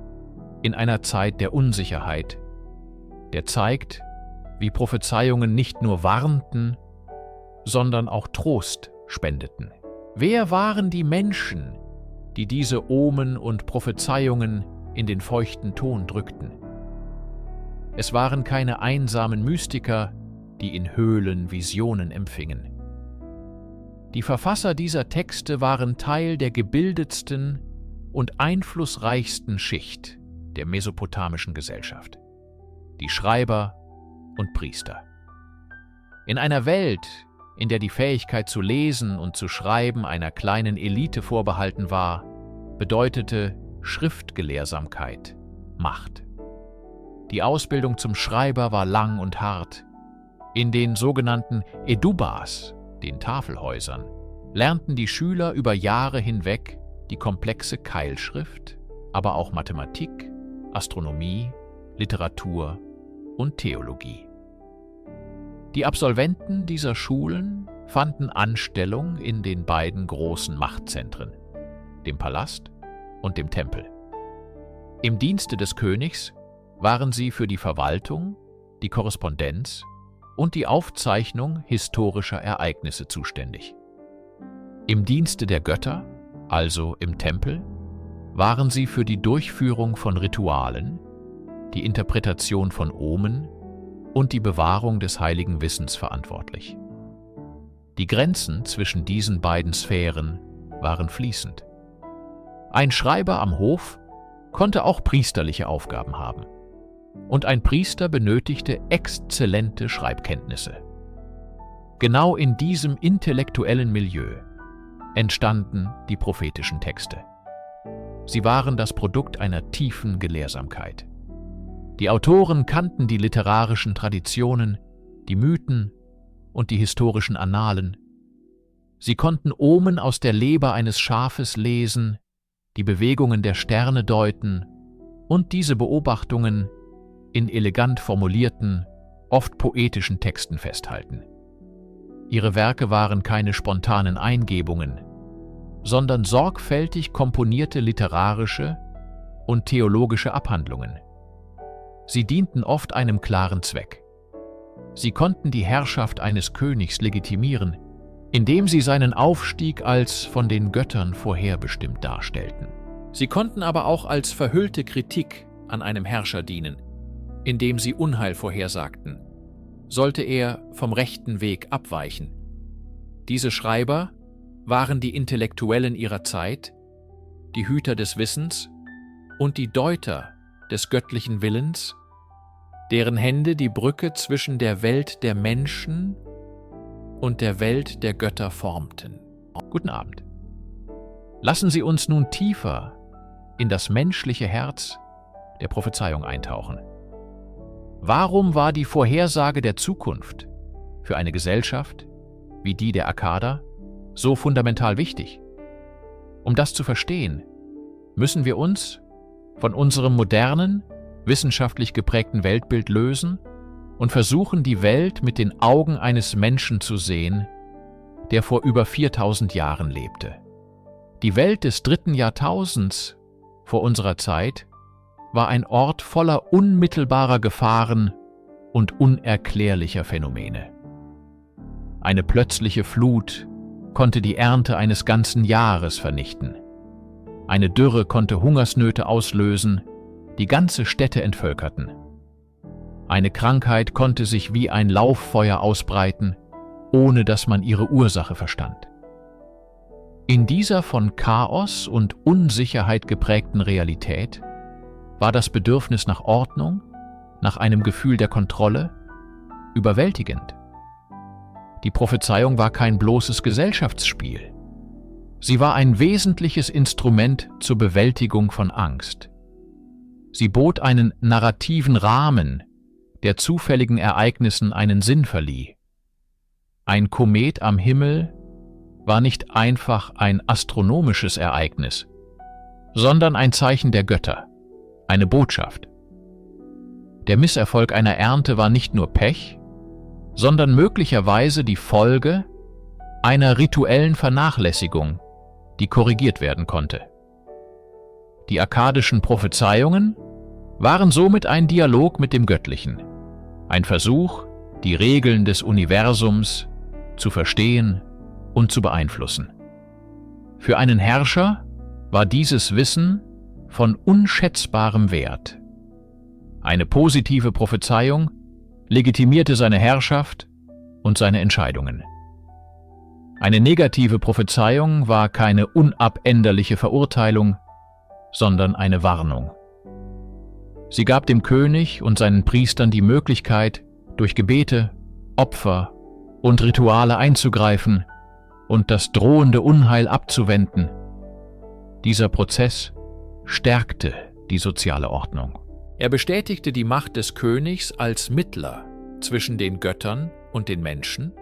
Speaker 1: in einer Zeit der Unsicherheit, der zeigt, wie Prophezeiungen nicht nur warnten, sondern auch Trost spendeten. Wer waren die Menschen, die diese Omen und Prophezeiungen in den feuchten Ton drückten? Es waren keine einsamen Mystiker, die in Höhlen Visionen empfingen. Die Verfasser dieser Texte waren Teil der gebildetsten und einflussreichsten Schicht der mesopotamischen Gesellschaft: die Schreiber und Priester. In einer Welt, in der die Fähigkeit zu lesen und zu schreiben einer kleinen Elite vorbehalten war, bedeutete Schriftgelehrsamkeit Macht. Die Ausbildung zum Schreiber war lang und hart. In den sogenannten Edubas, den Tafelhäusern, lernten die Schüler über Jahre hinweg die komplexe Keilschrift, aber auch Mathematik, Astronomie, Literatur und Theologie. Die Absolventen dieser Schulen fanden Anstellung in den beiden großen Machtzentren, dem Palast und dem Tempel. Im Dienste des Königs waren sie für die Verwaltung, die Korrespondenz und die Aufzeichnung historischer Ereignisse zuständig. Im Dienste der Götter, also im Tempel, waren sie für die Durchführung von Ritualen, die Interpretation von Omen und die Bewahrung des heiligen Wissens verantwortlich. Die Grenzen zwischen diesen beiden Sphären waren fließend. Ein Schreiber am Hof konnte auch priesterliche Aufgaben haben. Und ein Priester benötigte exzellente Schreibkenntnisse. Genau in diesem intellektuellen Milieu entstanden die prophetischen Texte. Sie waren das Produkt einer tiefen Gelehrsamkeit. Die Autoren kannten die literarischen Traditionen, die Mythen und die historischen Annalen. Sie konnten Omen aus der Leber eines Schafes lesen, die Bewegungen der Sterne deuten und diese Beobachtungen in elegant formulierten, oft poetischen Texten festhalten. Ihre Werke waren keine spontanen Eingebungen, sondern sorgfältig komponierte literarische und theologische Abhandlungen. Sie dienten oft einem klaren Zweck. Sie konnten die Herrschaft eines Königs legitimieren, indem sie seinen Aufstieg als von den Göttern vorherbestimmt darstellten. Sie konnten aber auch als verhüllte Kritik an einem Herrscher dienen, indem sie Unheil vorhersagten, sollte er vom rechten Weg abweichen. Diese Schreiber waren die Intellektuellen ihrer Zeit, die Hüter des Wissens und die Deuter des göttlichen Willens, deren Hände die Brücke zwischen der Welt der Menschen und der Welt der Götter formten. Guten Abend. Lassen Sie uns nun tiefer in das menschliche Herz der Prophezeiung eintauchen. Warum war die Vorhersage der Zukunft für eine Gesellschaft wie die der Akkader so fundamental wichtig? Um das zu verstehen, müssen wir uns von unserem modernen, wissenschaftlich geprägten Weltbild lösen und versuchen, die Welt mit den Augen eines Menschen zu sehen, der vor über 4000 Jahren lebte. Die Welt des 3. Jahrtausends vor unserer Zeit war ein Ort voller unmittelbarer Gefahren und unerklärlicher Phänomene. Eine plötzliche Flut konnte die Ernte eines ganzen Jahres vernichten. Eine Dürre konnte Hungersnöte auslösen, die ganze Städte entvölkerten. Eine Krankheit konnte sich wie ein Lauffeuer ausbreiten, ohne dass man ihre Ursache verstand. In dieser von Chaos und Unsicherheit geprägten Realität war das Bedürfnis nach Ordnung, nach einem Gefühl der Kontrolle, überwältigend. Die Prophezeiung war kein bloßes Gesellschaftsspiel. Sie war ein wesentliches Instrument zur Bewältigung von Angst. Sie bot einen narrativen Rahmen, der zufälligen Ereignissen einen Sinn verlieh. Ein Komet am Himmel war nicht einfach ein astronomisches Ereignis, sondern ein Zeichen der Götter, eine Botschaft. Der Misserfolg einer Ernte war nicht nur Pech, sondern möglicherweise die Folge einer rituellen Vernachlässigung, die korrigiert werden konnte. Die akkadischen Prophezeiungen waren somit ein Dialog mit dem Göttlichen, ein Versuch, die Regeln des Universums zu verstehen und zu beeinflussen. Für einen Herrscher war dieses Wissen von unschätzbarem Wert. Eine positive Prophezeiung legitimierte seine Herrschaft und seine Entscheidungen. Eine negative Prophezeiung war keine unabänderliche Verurteilung, sondern eine Warnung. Sie gab dem König und seinen Priestern die Möglichkeit, durch Gebete, Opfer und Rituale einzugreifen und das drohende Unheil abzuwenden. Dieser Prozess stärkte die soziale Ordnung. Er bestätigte die Macht des Königs als Mittler zwischen den Göttern und den Menschen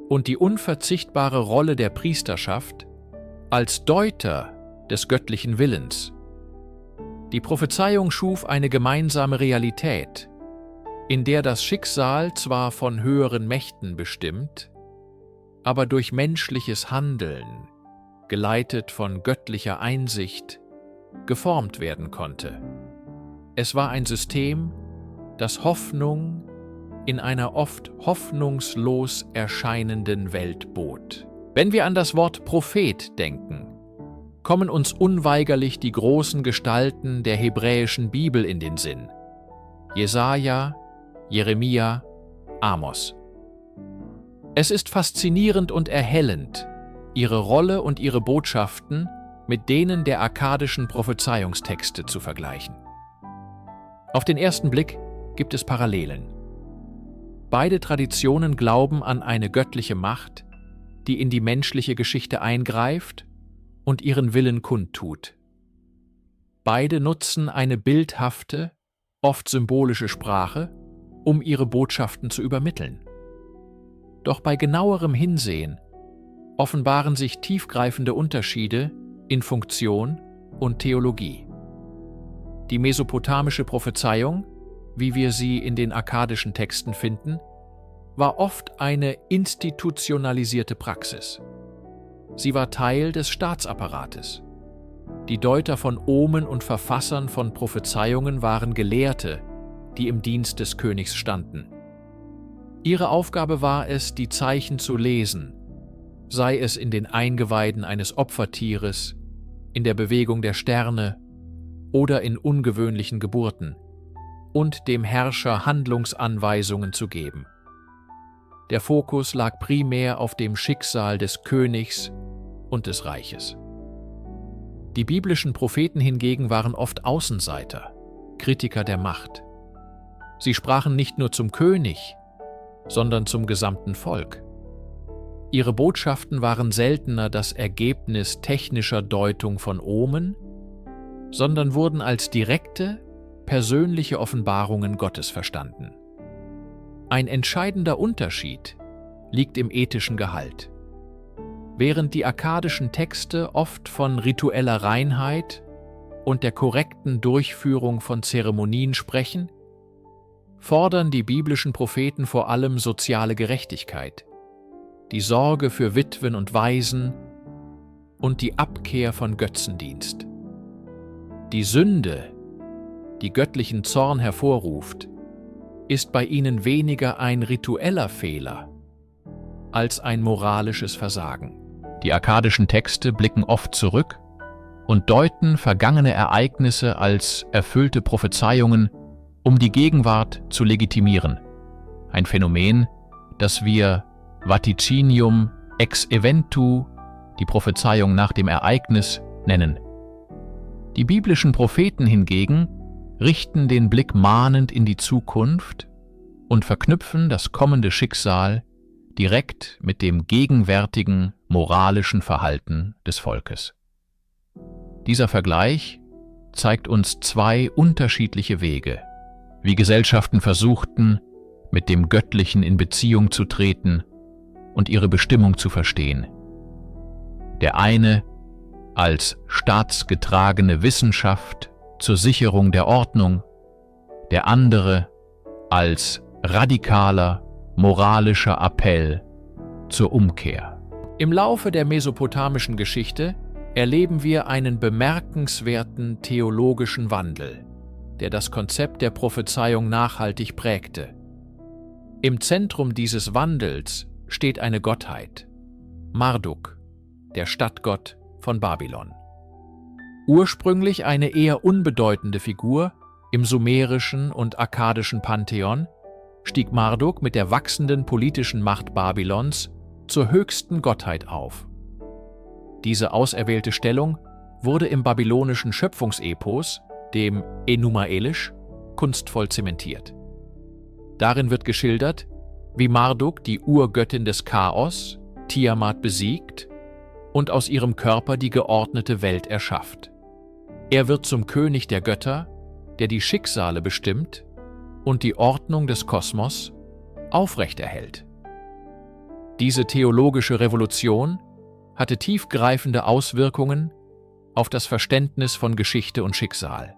Speaker 1: und die unverzichtbare Rolle der Priesterschaft als Deuter des göttlichen Willens, Die Prophezeiung schuf eine gemeinsame Realität, in der das Schicksal zwar von höheren Mächten bestimmt, aber durch menschliches Handeln, geleitet von göttlicher Einsicht, geformt werden konnte. Es war ein System, das Hoffnung in einer oft hoffnungslos erscheinenden Welt bot. Wenn wir an das Wort Prophet denken, kommen uns unweigerlich die großen Gestalten der hebräischen Bibel in den Sinn: Jesaja, Jeremia, Amos. Es ist faszinierend und erhellend, ihre Rolle und ihre Botschaften mit denen der akkadischen Prophezeiungstexte zu vergleichen. Auf den ersten Blick gibt es Parallelen. Beide Traditionen glauben an eine göttliche Macht, die in die menschliche Geschichte eingreift und ihren Willen kundtut. Beide nutzen eine bildhafte, oft symbolische Sprache, um ihre Botschaften zu übermitteln. Doch bei genauerem Hinsehen offenbaren sich tiefgreifende Unterschiede in Funktion und Theologie. Die mesopotamische Prophezeiung, wie wir sie in den akkadischen Texten finden, war oft eine institutionalisierte Praxis. Sie war Teil des Staatsapparates. Die Deuter von Omen und Verfassern von Prophezeiungen waren Gelehrte, die im Dienst des Königs standen. Ihre Aufgabe war es, die Zeichen zu lesen, sei es in den Eingeweiden eines Opfertieres, in der Bewegung der Sterne oder in ungewöhnlichen Geburten, und dem Herrscher Handlungsanweisungen zu geben. Der Fokus lag primär auf dem Schicksal des Königs und des Reiches. Die biblischen Propheten hingegen waren oft Außenseiter, Kritiker der Macht. Sie sprachen nicht nur zum König, sondern zum gesamten Volk. Ihre Botschaften waren seltener das Ergebnis technischer Deutung von Omen, sondern wurden als direkte, persönliche Offenbarungen Gottes verstanden. Ein entscheidender Unterschied liegt im ethischen Gehalt. Während die akkadischen Texte oft von ritueller Reinheit und der korrekten Durchführung von Zeremonien sprechen, fordern die biblischen Propheten vor allem soziale Gerechtigkeit, die Sorge für Witwen und Waisen und die Abkehr von Götzendienst. Die Sünde, die göttlichen Zorn hervorruft, ist bei ihnen weniger ein ritueller Fehler als ein moralisches Versagen. Die akkadischen Texte blicken oft zurück und deuten vergangene Ereignisse als erfüllte Prophezeiungen, um die Gegenwart zu legitimieren. Ein Phänomen, das wir Vaticinium ex eventu, die Prophezeiung nach dem Ereignis, nennen. Die biblischen Propheten hingegen richten den Blick mahnend in die Zukunft und verknüpfen das kommende Schicksal direkt mit dem gegenwärtigen moralischen Verhalten des Volkes. Dieser Vergleich zeigt uns zwei unterschiedliche Wege, wie Gesellschaften versuchten, mit dem Göttlichen in Beziehung zu treten und ihre Bestimmung zu verstehen. Der eine als staatsgetragene Wissenschaft zur Sicherung der Ordnung, der andere als radikaler moralischer Appell zur Umkehr. Im Laufe der mesopotamischen Geschichte erleben wir einen bemerkenswerten theologischen Wandel, der das Konzept der Prophezeiung nachhaltig prägte. Im Zentrum dieses Wandels steht eine Gottheit, Marduk, der Stadtgott von Babylon. Ursprünglich eine eher unbedeutende Figur im sumerischen und akkadischen Pantheon, stieg Marduk mit der wachsenden politischen Macht Babylons zur höchsten Gottheit auf. Diese auserwählte Stellung wurde im babylonischen Schöpfungsepos, dem Enuma Elish, kunstvoll zementiert. Darin wird geschildert, wie Marduk die Urgöttin des Chaos, Tiamat, besiegt und aus ihrem Körper die geordnete Welt erschafft. Er wird zum König der Götter, der die Schicksale bestimmt und die Ordnung des Kosmos aufrechterhält. Diese theologische Revolution hatte tiefgreifende Auswirkungen auf das Verständnis von Geschichte und Schicksal.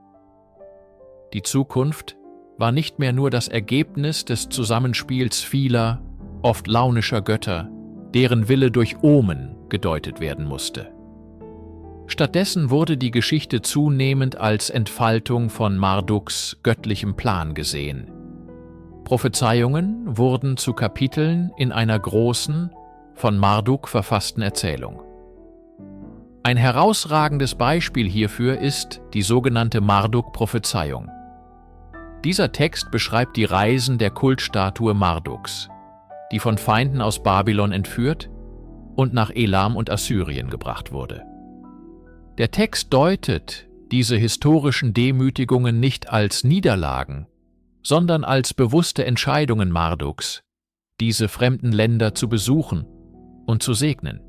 Speaker 1: Die Zukunft war nicht mehr nur das Ergebnis des Zusammenspiels vieler, oft launischer Götter, deren Wille durch Omen gedeutet werden musste. Stattdessen wurde die Geschichte zunehmend als Entfaltung von Marduks göttlichem Plan gesehen. Prophezeiungen wurden zu Kapiteln in einer großen, von Marduk verfassten Erzählung. Ein herausragendes Beispiel hierfür ist die sogenannte Marduk-Prophezeiung. Dieser Text beschreibt die Reisen der Kultstatue Marduks, die von Feinden aus Babylon entführt und nach Elam und Assyrien gebracht wurde. Der Text deutet diese historischen Demütigungen nicht als Niederlagen, sondern als bewusste Entscheidungen Marduks, diese fremden Länder zu besuchen und zu segnen.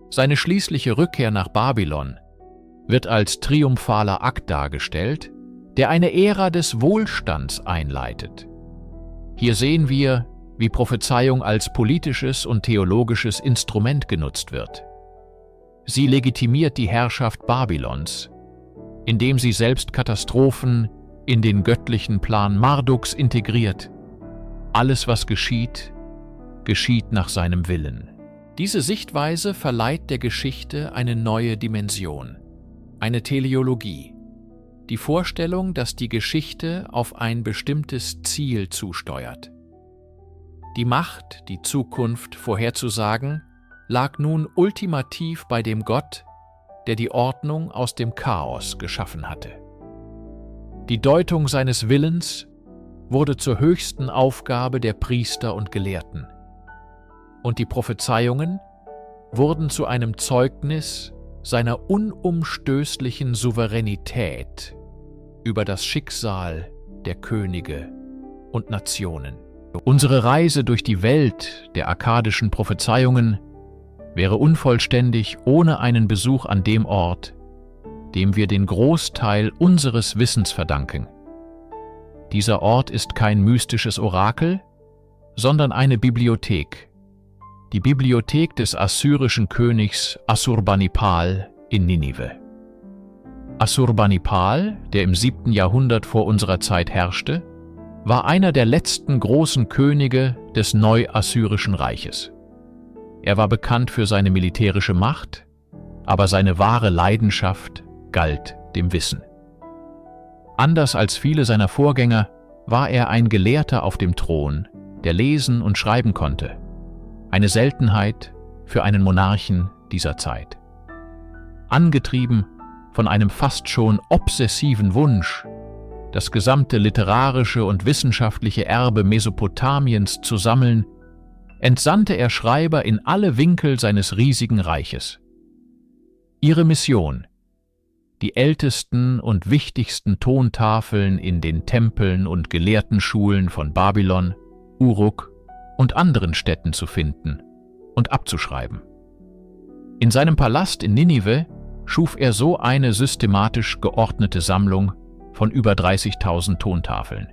Speaker 1: Seine schließliche Rückkehr nach Babylon wird als triumphaler Akt dargestellt, der eine Ära des Wohlstands einleitet. Hier sehen wir, wie Prophezeiung als politisches und theologisches Instrument genutzt wird. Sie legitimiert die Herrschaft Babylons, indem sie selbst Katastrophen in den göttlichen Plan Marduks integriert. Alles, was geschieht, geschieht nach seinem Willen. Diese Sichtweise verleiht der Geschichte eine neue Dimension, eine Teleologie, die Vorstellung, dass die Geschichte auf ein bestimmtes Ziel zusteuert. Die Macht, die Zukunft vorherzusagen, lag nun ultimativ bei dem Gott, der die Ordnung aus dem Chaos geschaffen hatte. Die Deutung seines Willens wurde zur höchsten Aufgabe der Priester und Gelehrten. Und die Prophezeiungen wurden zu einem Zeugnis seiner unumstößlichen Souveränität über das Schicksal der Könige und Nationen. Unsere Reise durch die Welt der akkadischen Prophezeiungen wäre unvollständig ohne einen Besuch an dem Ort, dem wir den Großteil unseres Wissens verdanken. Dieser Ort ist kein mystisches Orakel, sondern eine Bibliothek. Die Bibliothek des assyrischen Königs Assurbanipal in Ninive. Assurbanipal, der im 7. Jahrhundert vor unserer Zeit herrschte, war einer der letzten großen Könige des Neuassyrischen Reiches. Er war bekannt für seine militärische Macht, aber seine wahre Leidenschaft galt dem Wissen. Anders als viele seiner Vorgänger war er ein Gelehrter auf dem Thron, der lesen und schreiben konnte. Eine Seltenheit für einen Monarchen dieser Zeit. Angetrieben von einem fast schon obsessiven Wunsch, das gesamte literarische und wissenschaftliche Erbe Mesopotamiens zu sammeln, entsandte er Schreiber in alle Winkel seines riesigen Reiches. Ihre Mission: die ältesten und wichtigsten Tontafeln in den Tempeln und Gelehrtenschulen von Babylon, Uruk und anderen Städten zu finden und abzuschreiben. In seinem Palast in Ninive schuf er so eine systematisch geordnete Sammlung von über 30.000 Tontafeln.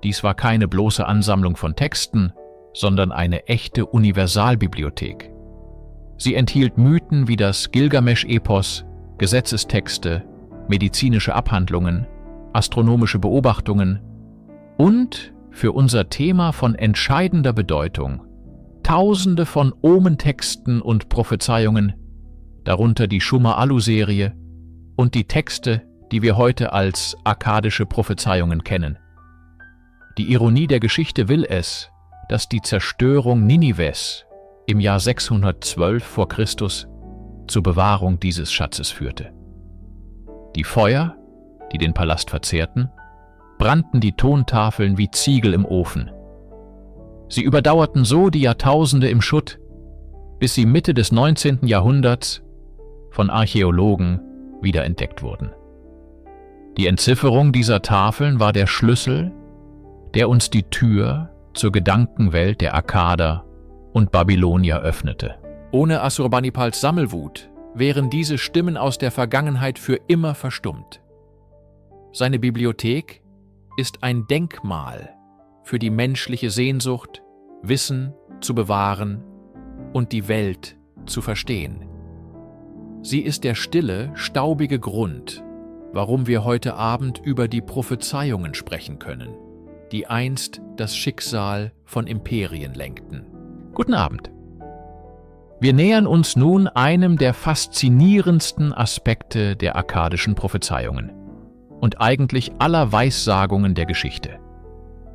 Speaker 1: Dies war keine bloße Ansammlung von Texten, sondern eine echte Universalbibliothek. Sie enthielt Mythen wie das Gilgamesch-Epos, Gesetzestexte, medizinische Abhandlungen, astronomische Beobachtungen und, für unser Thema von entscheidender Bedeutung, Tausende von Omentexten und Prophezeiungen, darunter die Shumma-Alu-Serie und die Texte, die wir heute als akkadische Prophezeiungen kennen. Die Ironie der Geschichte will es, dass die Zerstörung Ninives im Jahr 612 vor Christus zur Bewahrung dieses Schatzes führte. Die Feuer, die den Palast verzehrten, brannten die Tontafeln wie Ziegel im Ofen. Sie überdauerten so die Jahrtausende im Schutt, bis sie Mitte des 19. Jahrhunderts von Archäologen wiederentdeckt wurden. Die Entzifferung dieser Tafeln war der Schlüssel, der uns die Tür zur Gedankenwelt der Akkader und Babylonier öffnete. Ohne Assurbanipals Sammelwut wären diese Stimmen aus der Vergangenheit für immer verstummt. Seine Bibliothek ist ein Denkmal für die menschliche Sehnsucht, Wissen zu bewahren und die Welt zu verstehen. Sie ist der stille, staubige Grund, warum wir heute Abend über die Prophezeiungen sprechen können, die einst das Schicksal von Imperien lenkten. Guten Abend. Wir nähern uns nun einem der faszinierendsten Aspekte der akkadischen Prophezeiungen und eigentlich aller Weissagungen der Geschichte,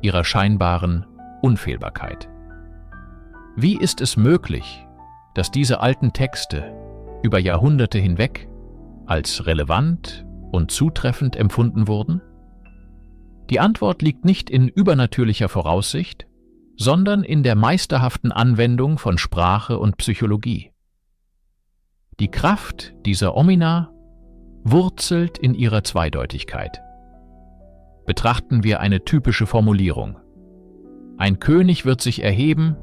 Speaker 1: ihrer scheinbaren Unfehlbarkeit. Wie ist es möglich, dass diese alten Texte über Jahrhunderte hinweg als relevant und zutreffend empfunden wurden? Die Antwort liegt nicht in übernatürlicher Voraussicht, sondern in der meisterhaften Anwendung von Sprache und Psychologie. Die Kraft dieser Omina wurzelt in ihrer Zweideutigkeit. Betrachten wir eine typische Formulierung. Ein König wird sich erheben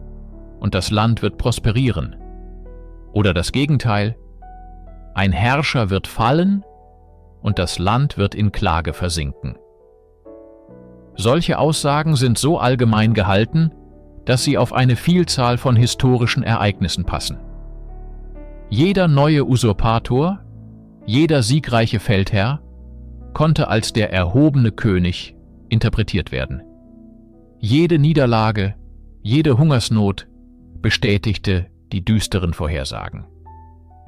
Speaker 1: und das Land wird prosperieren. Oder das Gegenteil, ein Herrscher wird fallen und das Land wird in Klage versinken. Solche Aussagen sind so allgemein gehalten, dass sie auf eine Vielzahl von historischen Ereignissen passen. Jeder neue Usurpator, jeder siegreiche Feldherr konnte als der erhobene König interpretiert werden. Jede Niederlage, jede Hungersnot bestätigte die düsteren Vorhersagen.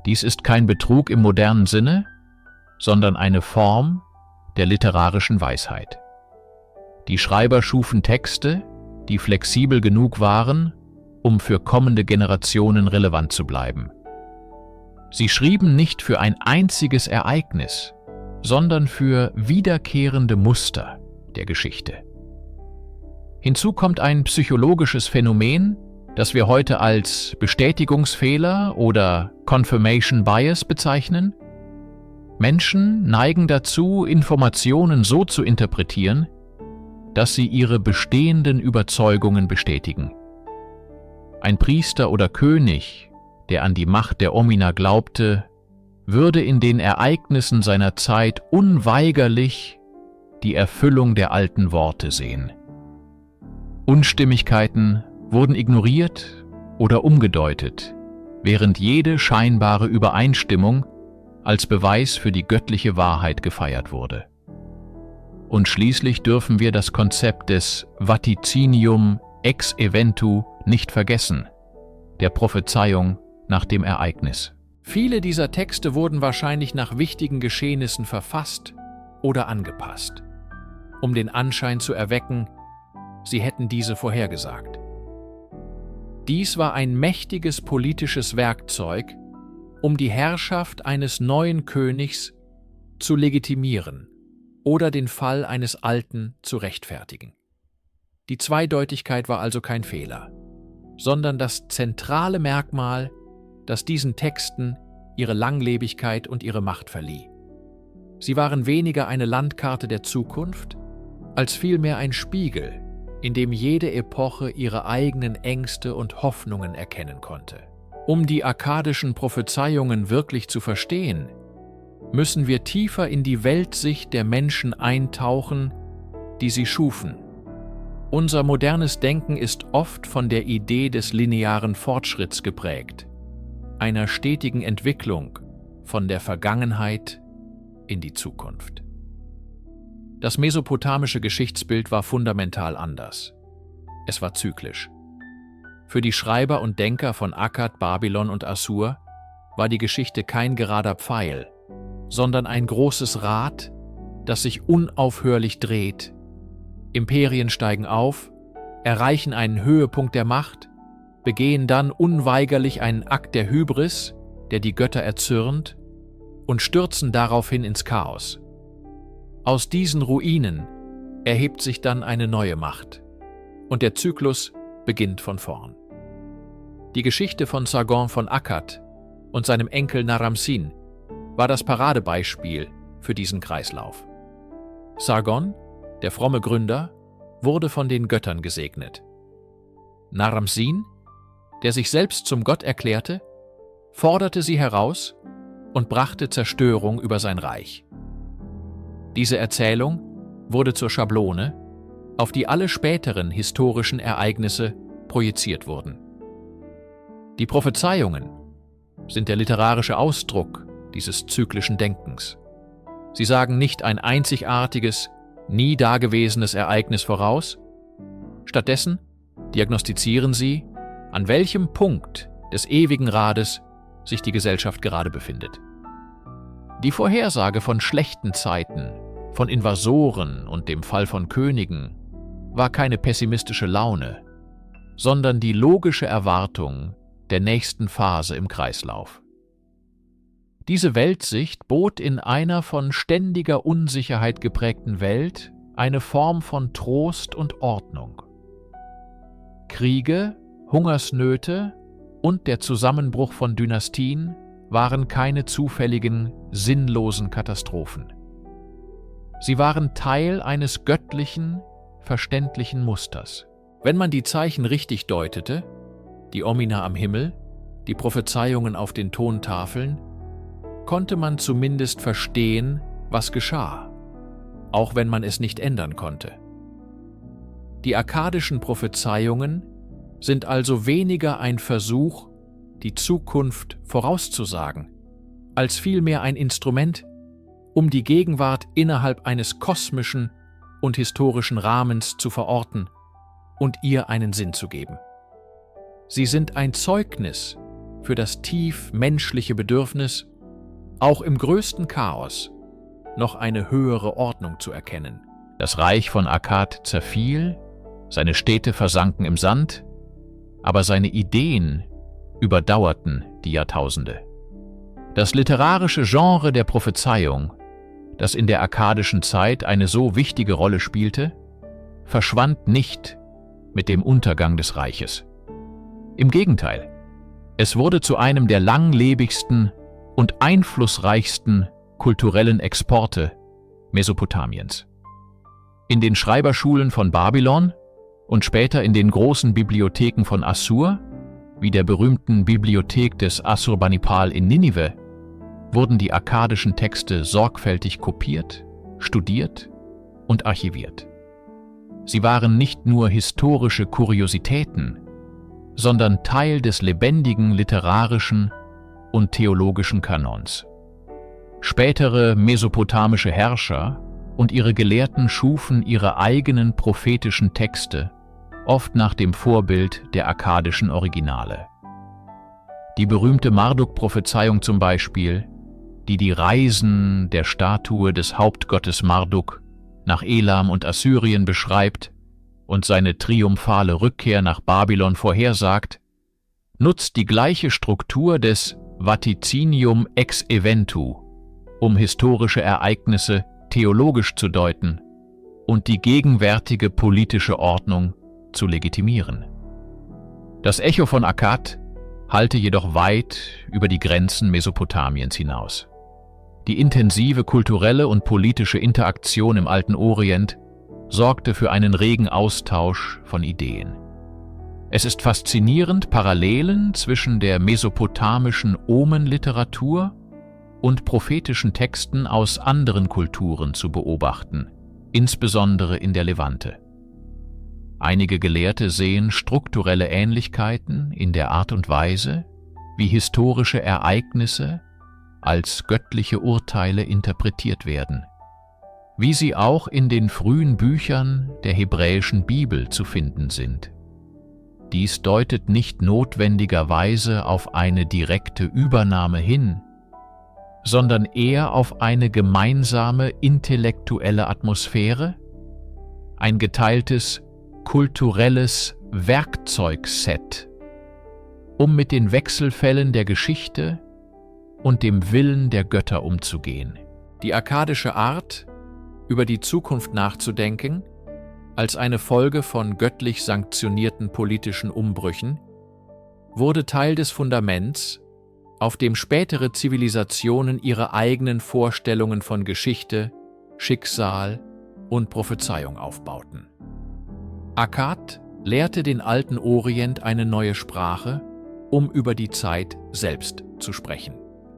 Speaker 1: Dies ist kein Betrug im modernen Sinne, sondern eine Form der literarischen Weisheit. Die Schreiber schufen Texte, die flexibel genug waren, um für kommende Generationen relevant zu bleiben. Sie schrieben nicht für ein einziges Ereignis, sondern für wiederkehrende Muster der Geschichte. Hinzu kommt ein psychologisches Phänomen, das wir heute als Bestätigungsfehler oder Confirmation Bias bezeichnen. Menschen neigen dazu, Informationen so zu interpretieren, dass sie ihre bestehenden Überzeugungen bestätigen. Ein Priester oder König, der an die Macht der Omina glaubte, würde in den Ereignissen seiner Zeit unweigerlich die Erfüllung der alten Worte sehen. Unstimmigkeiten wurden ignoriert oder umgedeutet, während jede scheinbare Übereinstimmung als Beweis für die göttliche Wahrheit gefeiert wurde. Und schließlich dürfen wir das Konzept des Vaticinium ex eventu nicht vergessen, der Prophezeiung nach dem Ereignis. Viele dieser Texte wurden wahrscheinlich nach wichtigen Geschehnissen verfasst oder angepasst, um den Anschein zu erwecken, sie hätten diese vorhergesagt. Dies war ein mächtiges politisches Werkzeug, um die Herrschaft eines neuen Königs zu legitimieren oder den Fall eines Alten zu rechtfertigen. Die Zweideutigkeit war also kein Fehler, sondern das zentrale Merkmal, das diesen Texten ihre Langlebigkeit und ihre Macht verlieh. Sie waren weniger eine Landkarte der Zukunft, als vielmehr ein Spiegel, in dem jede Epoche ihre eigenen Ängste und Hoffnungen erkennen konnte. Um die akkadischen Prophezeiungen wirklich zu verstehen, müssen wir tiefer in die Weltsicht der Menschen eintauchen, die sie schufen. Unser modernes Denken ist oft von der Idee des linearen Fortschritts geprägt, einer stetigen Entwicklung von der Vergangenheit in die Zukunft. Das mesopotamische Geschichtsbild war fundamental anders. Es war zyklisch. Für die Schreiber und Denker von Akkad, Babylon und Assur war die Geschichte kein gerader Pfeil, sondern ein großes Rad, das sich unaufhörlich dreht. Imperien steigen auf, erreichen einen Höhepunkt der Macht, begehen dann unweigerlich einen Akt der Hybris, der die Götter erzürnt, und stürzen daraufhin ins Chaos. Aus diesen Ruinen erhebt sich dann eine neue Macht, und der Zyklus beginnt von vorn. Die Geschichte von Sargon von Akkad und seinem Enkel Naram-Sin war das Paradebeispiel für diesen Kreislauf. Sargon, der fromme Gründer, wurde von den Göttern gesegnet. Naram-Sin, der sich selbst zum Gott erklärte, forderte sie heraus und brachte Zerstörung über sein Reich. Diese Erzählung wurde zur Schablone, auf die alle späteren historischen Ereignisse projiziert wurden. Die Prophezeiungen sind der literarische Ausdruck dieses zyklischen Denkens. Sie sagen nicht ein einzigartiges, nie dagewesenes Ereignis voraus. Stattdessen diagnostizieren sie, an welchem Punkt des ewigen Rades sich die Gesellschaft gerade befindet. Die Vorhersage von schlechten Zeiten, von Invasoren und dem Fall von Königen war keine pessimistische Laune, sondern die logische Erwartung der nächsten Phase im Kreislauf. Diese Weltsicht bot in einer von ständiger Unsicherheit geprägten Welt eine Form von Trost und Ordnung. Kriege, Hungersnöte und der Zusammenbruch von Dynastien waren keine zufälligen, sinnlosen Katastrophen. Sie waren Teil eines göttlichen, verständlichen Musters. Wenn man die Zeichen richtig deutete, die Omina am Himmel, die Prophezeiungen auf den Tontafeln, konnte man zumindest verstehen, was geschah, auch wenn man es nicht ändern konnte. Die akkadischen Prophezeiungen sind also weniger ein Versuch, die Zukunft vorauszusagen, als vielmehr ein Instrument, um die Gegenwart innerhalb eines kosmischen und historischen Rahmens zu verorten und ihr einen Sinn zu geben. Sie sind ein Zeugnis für das tief menschliche Bedürfnis, auch im größten Chaos noch eine höhere Ordnung zu erkennen. Das Reich von Akkad zerfiel, seine Städte versanken im Sand, aber seine Ideen überdauerten die Jahrtausende. Das literarische Genre der Prophezeiung, das in der akkadischen Zeit eine so wichtige Rolle spielte, verschwand nicht mit dem Untergang des Reiches. Im Gegenteil, es wurde zu einem der langlebigsten und einflussreichsten kulturellen Exporte Mesopotamiens. In den Schreiberschulen von Babylon und später in den großen Bibliotheken von Assur, wie der berühmten Bibliothek des Assurbanipal in Ninive, wurden die akkadischen Texte sorgfältig kopiert, studiert und archiviert. Sie waren nicht nur historische Kuriositäten, sondern Teil des lebendigen literarischen und theologischen Kanons. Spätere mesopotamische Herrscher und ihre Gelehrten schufen ihre eigenen prophetischen Texte, oft nach dem Vorbild der akkadischen Originale. Die berühmte Marduk-Prophezeiung zum Beispiel, die die Reisen der Statue des Hauptgottes Marduk nach Elam und Assyrien beschreibt und seine triumphale Rückkehr nach Babylon vorhersagt, nutzt die gleiche Struktur des Vaticinium ex eventu, um historische Ereignisse theologisch zu deuten und die gegenwärtige politische Ordnung zu legitimieren. Das Echo von Akkad hallte jedoch weit über die Grenzen Mesopotamiens hinaus. Die intensive kulturelle und politische Interaktion im Alten Orient sorgte für einen regen Austausch von Ideen. Es ist faszinierend, Parallelen zwischen der mesopotamischen Omenliteratur und prophetischen Texten aus anderen Kulturen zu beobachten, insbesondere in der Levante. Einige Gelehrte sehen strukturelle Ähnlichkeiten in der Art und Weise, wie historische Ereignisse als göttliche Urteile interpretiert werden, wie sie auch in den frühen Büchern der hebräischen Bibel zu finden sind. Dies deutet nicht notwendigerweise auf eine direkte Übernahme hin, sondern eher auf eine gemeinsame intellektuelle Atmosphäre, ein geteiltes kulturelles Werkzeugset, um mit den Wechselfällen der Geschichte und dem Willen der Götter umzugehen. Die akkadische Art, über die Zukunft nachzudenken, als eine Folge von göttlich sanktionierten politischen Umbrüchen, wurde Teil des Fundaments, auf dem spätere Zivilisationen ihre eigenen Vorstellungen von Geschichte, Schicksal und Prophezeiung aufbauten. Akkad lehrte den alten Orient eine neue Sprache, um über die Zeit selbst zu sprechen.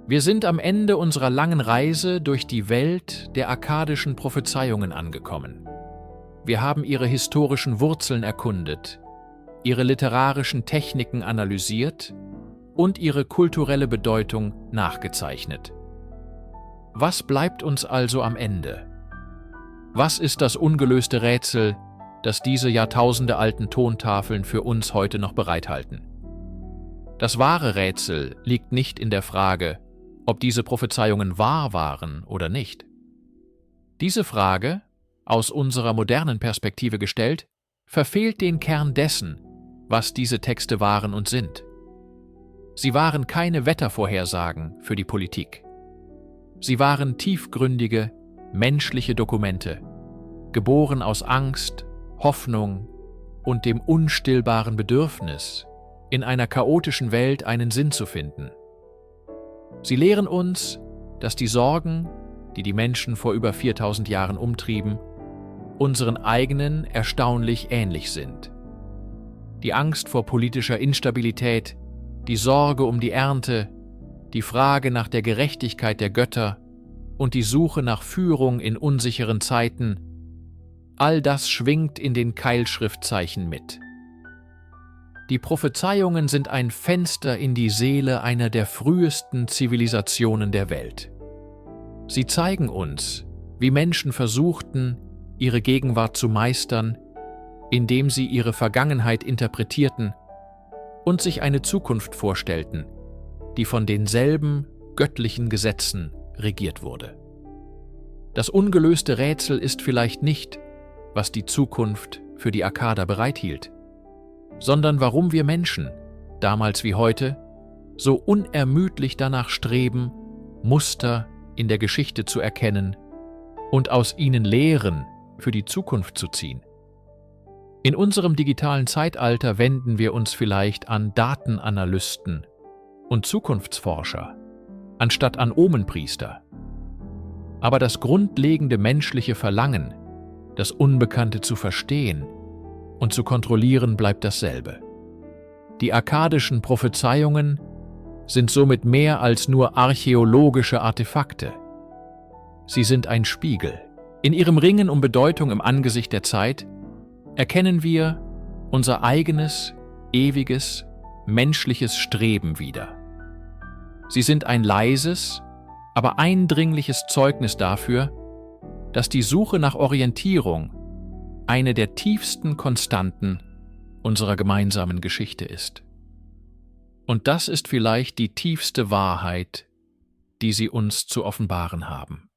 Speaker 1: Wir sind am Ende unserer langen Reise durch die Welt der akkadischen Prophezeiungen angekommen. Wir haben ihre historischen Wurzeln erkundet, ihre literarischen Techniken analysiert und ihre kulturelle Bedeutung nachgezeichnet. Was bleibt uns also am Ende? Was ist das ungelöste Rätsel, das diese jahrtausendealten Tontafeln für uns heute noch bereithalten? Das wahre Rätsel liegt nicht in der Frage, ob diese Prophezeiungen wahr waren oder nicht. Diese Frage, aus unserer modernen Perspektive gestellt, verfehlt den Kern dessen, was diese Texte waren und sind. Sie waren keine Wettervorhersagen für die Politik. Sie waren tiefgründige, menschliche Dokumente, geboren aus Angst, Hoffnung und dem unstillbaren Bedürfnis, in einer chaotischen Welt einen Sinn zu finden. Sie lehren uns, dass die Sorgen, die die Menschen vor über 4000 Jahren umtrieben, unseren eigenen erstaunlich ähnlich sind. Die Angst vor politischer Instabilität, die Sorge um die Ernte, die Frage nach der Gerechtigkeit der Götter und die Suche nach Führung in unsicheren Zeiten, all das schwingt in den Keilschriftzeichen mit. Die Prophezeiungen sind ein Fenster in die Seele einer der frühesten Zivilisationen der Welt. Sie zeigen uns, wie Menschen versuchten, ihre Gegenwart zu meistern, indem sie ihre Vergangenheit interpretierten und sich eine Zukunft vorstellten, die von denselben göttlichen Gesetzen regiert wurde. Das ungelöste Rätsel ist vielleicht nicht, was die Zukunft für die Akkader bereithielt, sondern warum wir Menschen, damals wie heute, so unermüdlich danach streben, Muster in der Geschichte zu erkennen und aus ihnen Lehren für die Zukunft zu ziehen. In unserem digitalen Zeitalter wenden wir uns vielleicht an Datenanalysten und Zukunftsforscher, anstatt an Omenpriester. Aber das grundlegende menschliche Verlangen, das Unbekannte zu verstehen und zu kontrollieren, bleibt dasselbe. Die akkadischen Prophezeiungen sind somit mehr als nur archäologische Artefakte. Sie sind ein Spiegel. In ihrem Ringen um Bedeutung im Angesicht der Zeit erkennen wir unser eigenes, ewiges, menschliches Streben wieder. Sie sind ein leises, aber eindringliches Zeugnis dafür, dass die Suche nach Orientierung eine der tiefsten Konstanten unserer gemeinsamen Geschichte ist. Und das ist vielleicht die tiefste Wahrheit, die sie uns zu offenbaren haben.